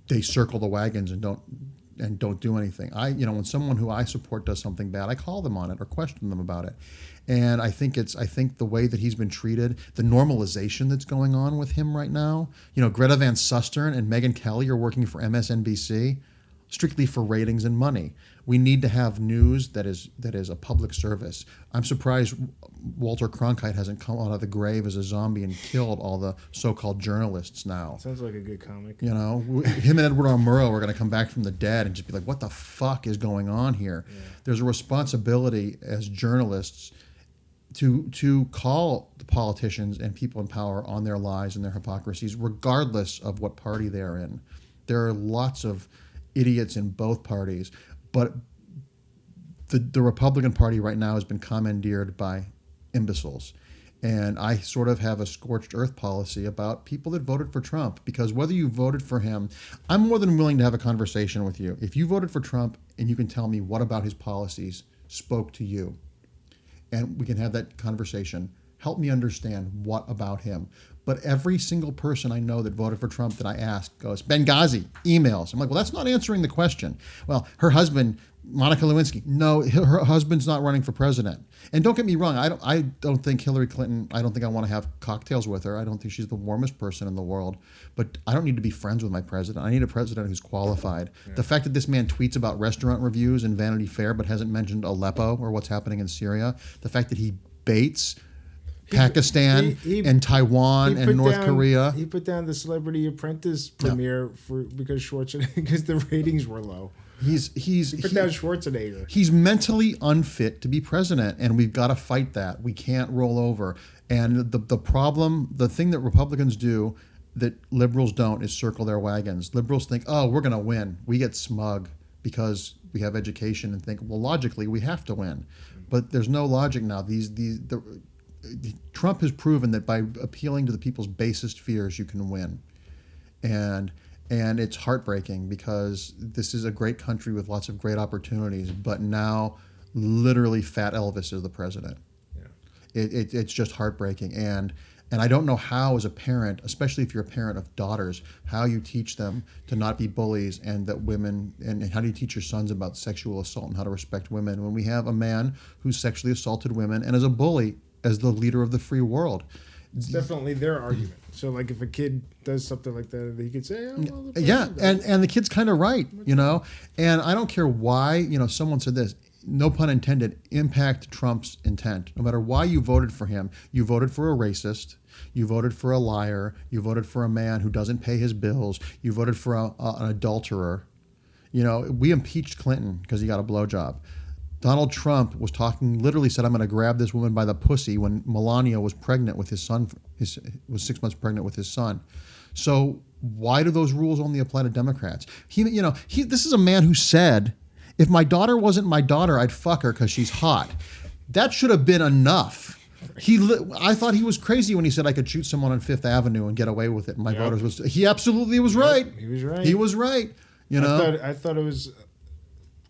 they circle the wagons and don't do anything. When someone who I support does something bad, I call them on it or question them about it. And I think the way that he's been treated, the normalization that's going on with him right now. Greta Van Susteren and Megyn Kelly are working for MSNBC. Strictly for ratings and money. We need to have news that is a public service. I'm surprised Walter Cronkite hasn't come out of the grave as a zombie and killed all the so-called journalists now. Sounds like a good comic. Him and Edward R. Murrow are going to come back from the dead and just be like, what the fuck is going on here? Yeah. There's a responsibility as journalists to call the politicians and people in power on their lies and their hypocrisies, regardless of what party they're in. There are lots of idiots in both parties, but the Republican Party right now has been commandeered by imbeciles. And I sort of have a scorched earth policy about people that voted for Trump, because whether you voted for him, I'm more than willing to have a conversation with you. If you voted for Trump and you can tell me what about his policies spoke to you, and we can have that conversation, help me understand what about him. But every single person I know that voted for Trump that I ask goes, Benghazi, emails. I'm like, well, that's not answering the question. Well, her husband, Monica Lewinsky, no, her husband's not running for president. And don't get me wrong, I don't think Hillary Clinton, I don't think I want to have cocktails with her. I don't think she's the warmest person in the world. But I don't need to be friends with my president. I need a president who's qualified. Yeah. The fact that this man tweets about restaurant reviews and Vanity Fair but hasn't mentioned Aleppo or what's happening in Syria, the fact that he baits Pakistan and Taiwan and North Korea. He put down the Celebrity Apprentice premiere because the ratings were low. He put down Schwarzenegger. He's mentally unfit to be president, and we've got to fight that. We can't roll over. And the problem, the thing that Republicans do that liberals don't, is circle their wagons. Liberals think, oh, we're going to win. We get smug because we have education and think, well, logically, we have to win. But there's no logic now. Trump has proven that by appealing to the people's basest fears, you can win. And it's heartbreaking, because this is a great country with lots of great opportunities, but now literally Fat Elvis is the president. Yeah. It's just heartbreaking. And And I don't know how, as a parent, especially if you're a parent of daughters, how you teach them to not be bullies, and that women, and how do you teach your sons about sexual assault and how to respect women when we have a man who's sexually assaulted women and is a bully as the leader of the free world. It's definitely their argument. So, like, if a kid does something like that, he could say, "Oh, well, the yeah, president and the kid's kind of right, you know. And I don't care why, you know, someone said this, no pun intended, impact Trump's intent. No matter why you voted for him, you voted for a racist, you voted for a liar, you voted for a man who doesn't pay his bills, you voted for an adulterer. You know, we impeached Clinton because he got a blowjob. Donald Trump was talking, literally said, I'm going to grab this woman by the pussy when Melania was pregnant with his son, was 6 months pregnant with his son. So why do those rules only apply to Democrats? This is a man who said, if my daughter wasn't my daughter, I'd fuck her because she's hot. That should have been enough. I thought he was crazy when he said I could shoot someone on Fifth Avenue and get away with it. And my voters was. He absolutely was right. He was right. He was right. You know. I thought it was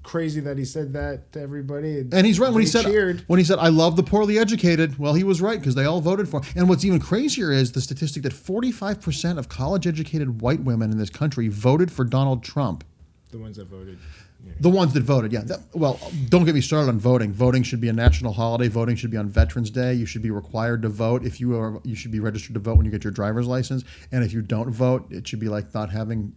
crazy that he said that to everybody. And he's right when he cheered. said I love the poorly educated. Well, he was right because they all voted for him. And what's even crazier is the statistic that 45% of college-educated white women in this country voted for Donald Trump. The ones that voted. Yeah. The ones that voted, yeah. Well, don't get me started on voting. Voting should be a national holiday. Voting should be on Veterans Day. You should be required to vote. You should be registered to vote when you get your driver's license. And if you don't vote, it should be like not having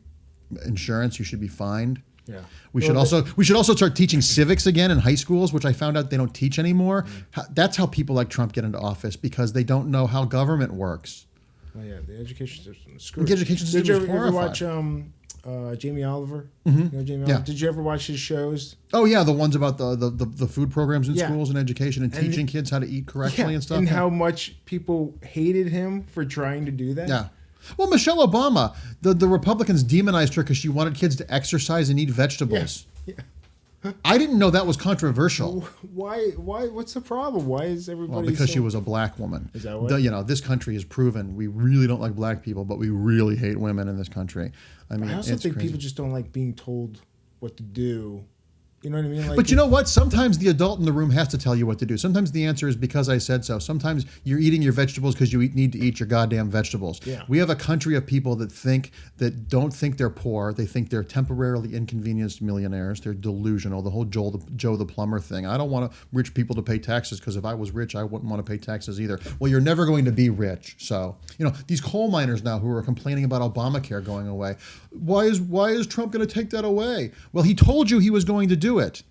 insurance. You should be fined. Yeah. We should also start teaching civics again in high schools, which I found out they don't teach anymore. That's how people like Trump get into office, because they don't know how government works. Oh yeah, the education system is screwed. The education system Did is you ever horrified. watch Jamie Oliver? Mm-hmm. You know Jamie Yeah. Oliver? Did you ever watch his shows? Oh yeah, the ones about the food programs in Yeah. schools and education and teaching kids how to eat correctly and stuff. And yeah. how much people hated him for trying to do that. Yeah. Well, Michelle Obama, the Republicans demonized her because she wanted kids to exercise and eat vegetables. Yeah. I didn't know that was controversial. Why? What's the problem? Why is everybody? Well, because she was a black woman. Is that what? This country has proven we really don't like black people, but we really hate women in this country. I mean, I also think crazy. people just don't like being told what to do. You know what I mean? Like, But you know what? Sometimes the adult in the room has to tell you what to do. Sometimes the answer is because I said so. Sometimes you're eating your vegetables because you need to eat your goddamn vegetables. Yeah. We have a country of people that don't think they're poor. They think they're temporarily inconvenienced millionaires. They're delusional. The whole Joe the plumber thing. I don't want rich people to pay taxes because if I was rich, I wouldn't want to pay taxes either. Well, you're never going to be rich. So, these coal miners now who are complaining about Obamacare going away. Why is Trump going to take that away? Well, he told you he was going to do it.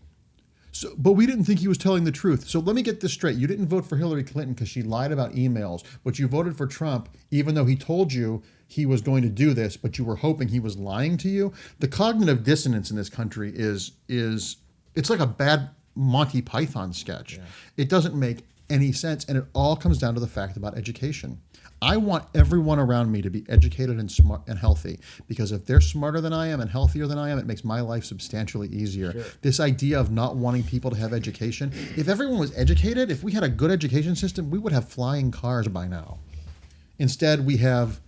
So, but we didn't think he was telling the truth. So let me get this straight. You didn't vote for Hillary Clinton because she lied about emails, but you voted for Trump even though he told you he was going to do this, but you were hoping he was lying to you. The cognitive dissonance in this country is it's like a bad Monty Python sketch. Yeah. It doesn't make any sense, and it all comes down to the fact about education. I want everyone around me to be educated and smart and healthy, because if they're smarter than I am and healthier than I am, it makes my life substantially easier. Sure. This idea of not wanting people to have education, if everyone was educated, if we had a good education system, we would have flying cars by now. Instead, we have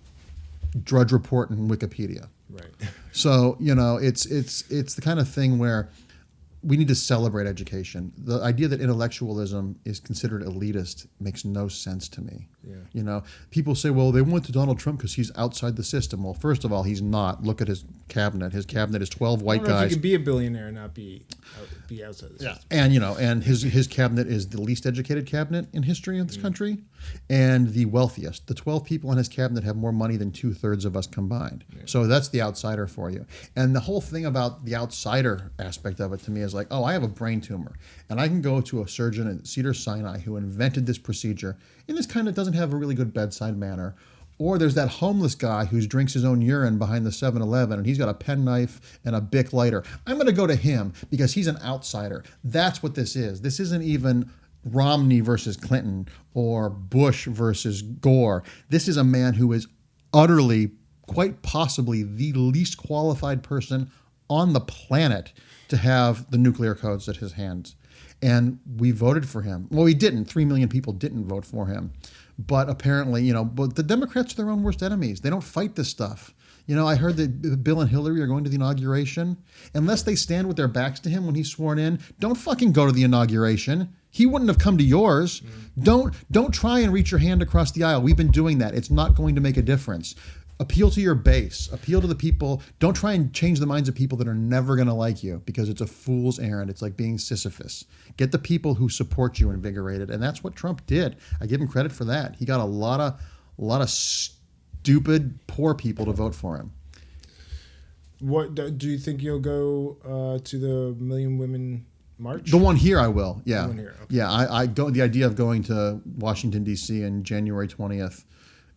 Drudge Report and Wikipedia. Right. So, it's the kind of thing where we need to celebrate education. The idea that intellectualism is considered elitist makes no sense to me. Yeah. People say, well, they went to Donald Trump because he's outside the system. Well, first of all, he's not. Look at his cabinet. His cabinet is 12 white I don't know guys. if you can be a billionaire and not be outside the system. And and his cabinet is the least educated cabinet in history of this country, and the wealthiest. The 12 people in his cabinet have more money than 2/3 of us combined. Yeah. So that's the outsider for you. And the whole thing about the outsider aspect of it to me is like, oh, I have a brain tumor, and I can go to a surgeon at Cedars-Sinai who invented this procedure, and this kind of doesn't have a really good bedside manner. Or there's that homeless guy who drinks his own urine behind the 7-Eleven and he's got a penknife and a Bic lighter. I'm going to go to him because he's an outsider. That's what this is. This isn't even Romney versus Clinton or Bush versus Gore. This is a man who is utterly, quite possibly, the least qualified person on the planet to have the nuclear codes at his hands. And we voted for him. Well, we didn't. 3 million people didn't vote for him. But apparently, but the Democrats are their own worst enemies. They don't fight this stuff. I heard that Bill and Hillary are going to the inauguration. Unless they stand with their backs to him when he's sworn in, don't fucking go to the inauguration. He wouldn't have come to yours. Don't try and reach your hand across the aisle. We've been doing that. It's not going to make a difference. Appeal to your base. Appeal to the people. Don't try and change the minds of people that are never going to like you, because it's a fool's errand. It's like being Sisyphus. Get the people who support you invigorated, and that's what Trump did. I give him credit for that. He got a lot of stupid, poor people to vote for him. What do you think you'll go to the Million Women March? The one here, I will. Yeah, the one here. Okay. Yeah. I go. The idea of going to Washington D.C. on January 20th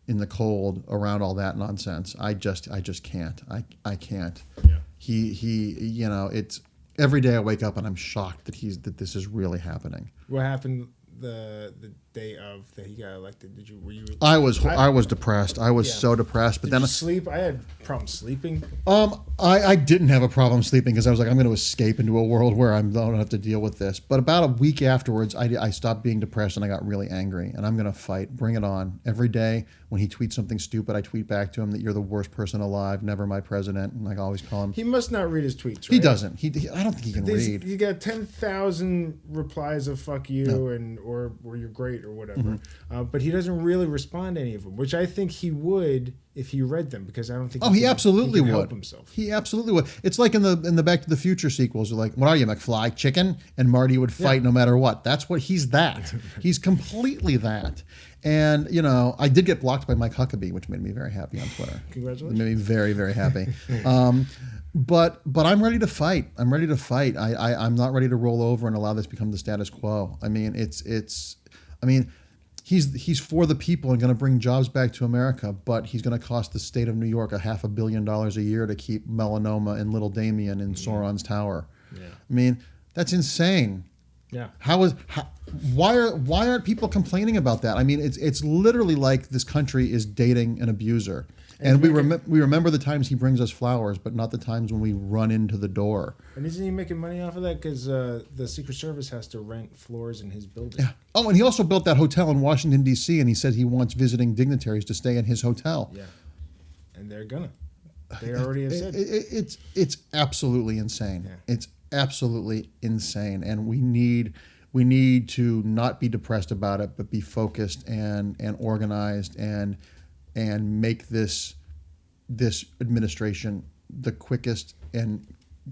in the cold around all that nonsense. I just can't. I can't. Yeah. He. It's every day I wake up and I'm shocked that this is really happening. What happened the day of that he got elected? Were you? I was depressed. I was so depressed. But Did you sleep? I had problems sleeping. I didn't have a problem sleeping because I was like, I'm going to escape into a world where I don't have to deal with this. But about a week afterwards, I stopped being depressed and I got really angry. And I'm going to fight. Bring it on. Every day when he tweets something stupid, I tweet back to him that you're the worst person alive, never my president. And I always call him. He must not read his tweets, right? He doesn't. I don't think he can read. You got 10,000 replies of "fuck you" or "you're great" or whatever. Mm-hmm. But he doesn't really respond to any of them, which I think he would if he read them, because I don't think he absolutely would help himself. He absolutely would. It's like in the Back to the Future sequels, like, what are you, McFly, chicken? And Marty would fight no matter what. That's what he's that. He's completely that. And I did get blocked by Mike Huckabee, which made me very happy on Twitter. Congratulations. It made me very, very happy. But I'm ready to fight. I'm ready to fight. I'm not ready to roll over and allow this to become the status quo. I mean, he's for the people and going to bring jobs back to America, but he's going to cost the state of New York $500 million a year to keep melanoma and little Damien in Sauron's tower. Yeah. I mean, that's insane. Yeah. Why aren't people complaining about that? I mean, it's literally like this country is dating an abuser. And we remember the times he brings us flowers, but not the times when we run into the door. And isn't he making money off of that? Because the Secret Service has to rent floors in his building. Yeah. Oh, and he also built that hotel in Washington, D.C., and he said he wants visiting dignitaries to stay in his hotel. Yeah. And they're gonna. They already have said. It's absolutely insane. Yeah. It's absolutely insane. And we need to not be depressed about it, but be focused and organized and make this administration the quickest and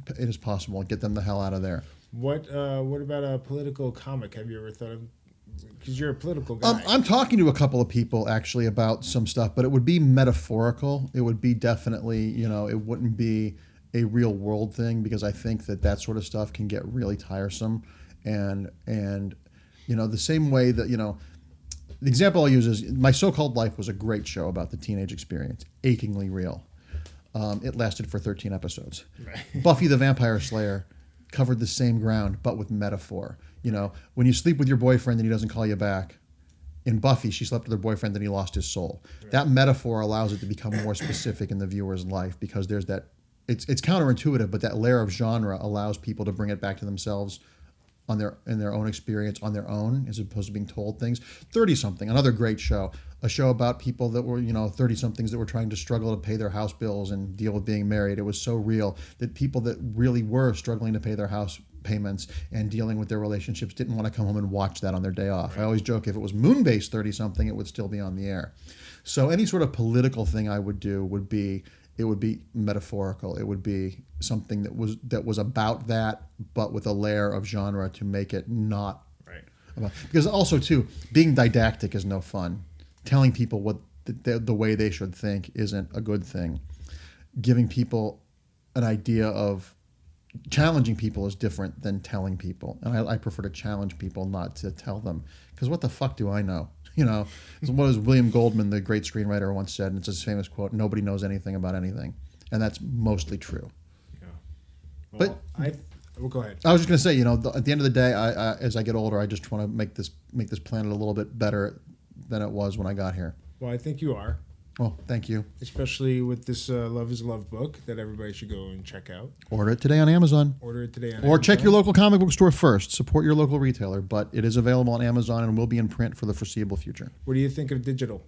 it is possible and get them the hell out of there. What about a political comic? Have you ever thought of? Because you're a political guy. I'm talking to a couple of people actually about some stuff, but it would be metaphorical. It would be definitely, it wouldn't be a real world thing, because I think that sort of stuff can get really tiresome, and the same way that the example I'll use is My So-Called Life was a great show about the teenage experience, achingly real. It lasted for 13 episodes. Right. Buffy the Vampire Slayer covered the same ground, but with metaphor. When you sleep with your boyfriend and he doesn't call you back, in Buffy, she slept with her boyfriend and he lost his soul. Right. That metaphor allows it to become more specific in the viewer's life, because there's that. It's counterintuitive, but that layer of genre allows people to bring it back to themselves in their own experience, on their own, as opposed to being told things. 30-something, another great show. A show about people that were, 30-somethings that were trying to struggle to pay their house bills and deal with being married. It was so real that people that really were struggling to pay their house payments and dealing with their relationships didn't want to come home and watch that on their day off. Right. I always joke, if it was Moon-based 30-something, it would still be on the air. So any sort of political thing I would do would be metaphorical. It would be something that was about that, but with a layer of genre to make it not right. Because also too, being didactic is no fun. Telling people what the way they should think isn't a good thing. Giving people an idea of challenging people is different than telling people, and I prefer to challenge people, not to tell them. Because what the fuck do I know? What as William Goldman, the great screenwriter, once said, and it's his famous quote, "Nobody knows anything about anything," and that's mostly true. Yeah. Well, go ahead. I was just going to say, at the end of the day, I as I get older, I just want to make this planet a little bit better than it was when I got here. Well, I think you are. Well, thank you. Especially with this Love is Love book that everybody should go and check out. Order it today on Amazon. Or check your local comic book store first. Support your local retailer, but it is available on Amazon and will be in print for the foreseeable future. What do you think of digital?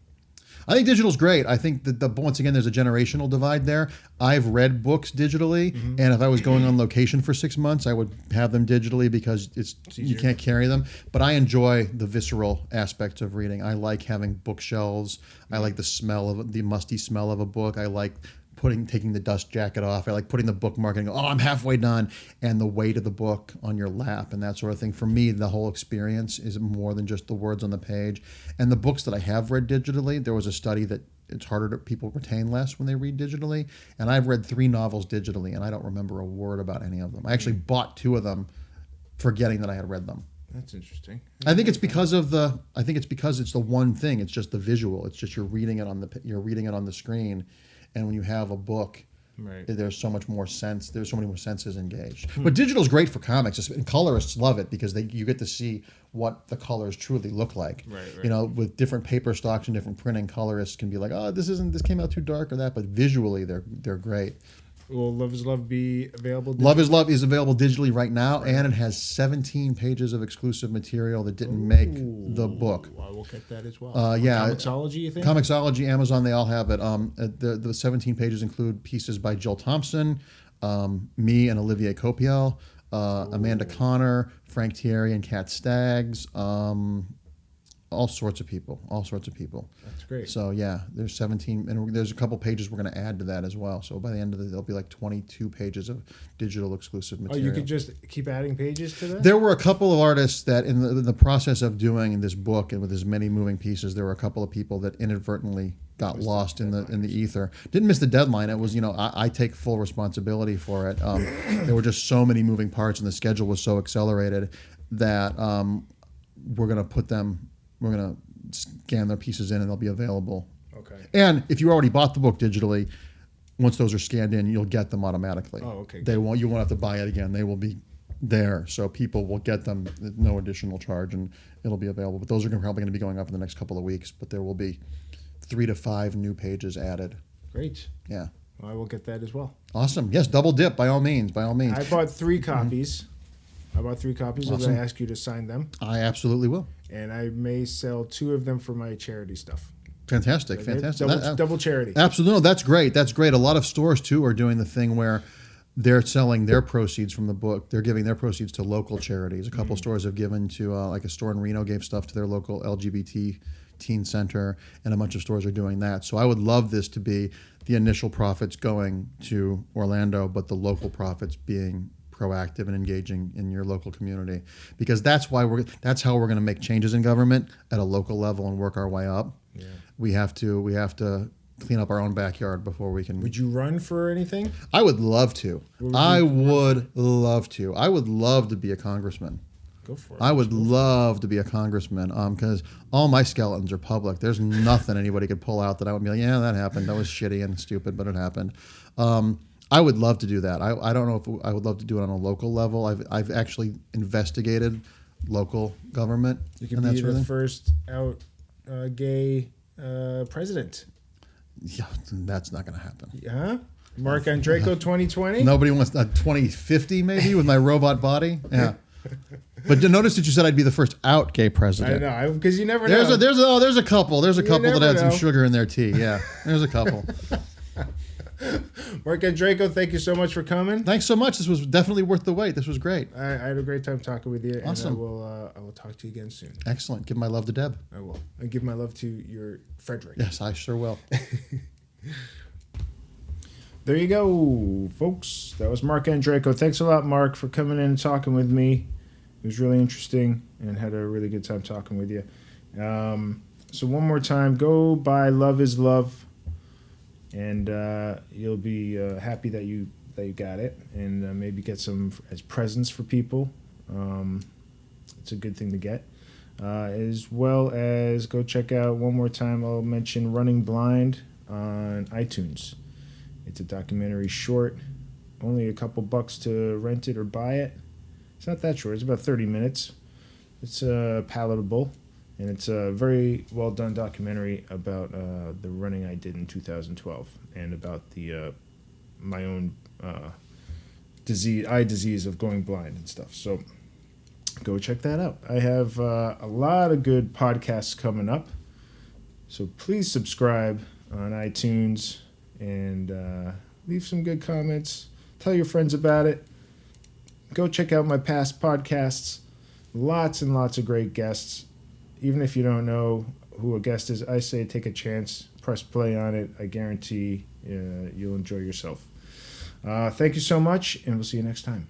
I think digital's great. I think that once again, there's a generational divide there. I've read books digitally, and if I was going on location for 6 months, I would have them digitally because you can't carry them. But I enjoy the visceral aspects of reading. I like having bookshelves. I like the musty smell of a book. I like taking the dust jacket off. I like putting the bookmark and go, oh, I'm halfway done, and the weight of the book on your lap and that sort of thing. For me, the whole experience is more than just the words on the page. And the books that I have read digitally, there was a study that it's harder to people retain less when they read digitally. And I've read 3 novels digitally, and I don't remember a word about any of them. I actually bought 2 of them, forgetting that I had read them. That's interesting. I think it's because it's the one thing. It's just the visual. It's just you're reading it on the screen. And when you have a book, there's so much more sense. There's so many more senses engaged. But digital is great for comics, and colorists love it because you get to see what the colors truly look like. Right. With different paper stocks and different printing, colorists can be like, oh, this came out too dark or that. But visually, they're great. Will Love is Love be available digitally? Love is Love is available digitally right now, and it has 17 pages of exclusive material that didn't make the book. I will get that as well. Comixology, you think? Comixology, Amazon, they all have it. The 17 pages include pieces by Jill Thompson, me and Olivier Copiel, Amanda Connor, Frank Thierry and Kat Staggs, all sorts of people. That's great. So yeah, there's 17, and there's a couple pages we're going to add to that as well. So by the end of there'll be like 22 pages of digital exclusive material. Oh, you could just keep adding pages to that? There were a couple of artists that in the process of doing this book and with as many moving pieces, there were a couple of people that inadvertently got lost in the ether. Didn't miss the deadline. It was, I take full responsibility for it. There were just so many moving parts, and the schedule was so accelerated that we're going to scan their pieces in, and they'll be available. Okay. And if you already bought the book digitally, once those are scanned in, you'll get them automatically. Oh, okay. You won't have to buy it again. They will be there, so people will get them at no additional charge, and it'll be available. But those are probably going to be going up in the next couple of weeks. But there will be 3 to 5 new pages added. Great. Yeah. Well, I will get that as well. Awesome. Yes, double dip by all means. I bought 3 copies. I bought 3 copies. Awesome. I'm going to ask you to sign them. I absolutely will. And I may sell 2 of them for my charity stuff. Fantastic. Double charity. Absolutely. No, that's great. A lot of stores, too, are doing the thing where they're selling their proceeds from the book. They're giving their proceeds to local charities. A couple stores have given to, like a store in Reno gave stuff to their local LGBT teen center, and a bunch of stores are doing that. So I would love this to be the initial profits going to Orlando, but the local profits being proactive and engaging in your local community, because that's how we're going to make changes in government at a local level and work our way up. Yeah. We have to clean up our own backyard before we can. Would you run for anything? I would love to. I would love to be a congressman. Go for it. I would love to be a congressman because all my skeletons are public. There's nothing anybody could pull out that I would be like, yeah, that happened. That was shitty and stupid, but it happened. I would love to do that. I don't know if I would love to do it on a local level. I've actually investigated local government. You could be the first out gay president. Yeah, that's not going to happen. Yeah, Marc Andreyko 2020. Nobody wants 2050 maybe with my robot body. Yeah. But notice that you said I'd be the first out gay president. I know, because you never know. There's a couple that had some sugar in their tea. Yeah, there's a couple. Marc Andreyko, thank you so much for coming. Thanks so much. This was definitely worth the wait. This was great. I had a great time talking with you. Awesome. And I will talk to you again soon. Excellent. Give my love to Deb. I will. And give my love to your Frederick. Yes, I sure will. There you go, folks. That was Marc Andreyko. Thanks a lot, Marc, for coming in and talking with me. It was really interesting and had a really good time talking with you. So one more time, go buy Love is Love, and you'll be happy that you got it, and maybe get some as presents for people. It's a good thing to get. As well as go check out, one more time, I'll mention Running Blind on iTunes. It's a documentary short, only a couple bucks to rent it or buy it. It's not that short. It's about 30 minutes. It's palatable, and it's a very well done documentary about the running I did in 2012 and about the my own eye disease of going blind and stuff. So go check that out. I have a lot of good podcasts coming up. So please subscribe on iTunes and leave some good comments. Tell your friends about it. Go check out my past podcasts. Lots and lots of great guests. Even if you don't know who a guest is, I say take a chance. Press play on it. I guarantee you'll enjoy yourself. Thank you so much, and we'll see you next time.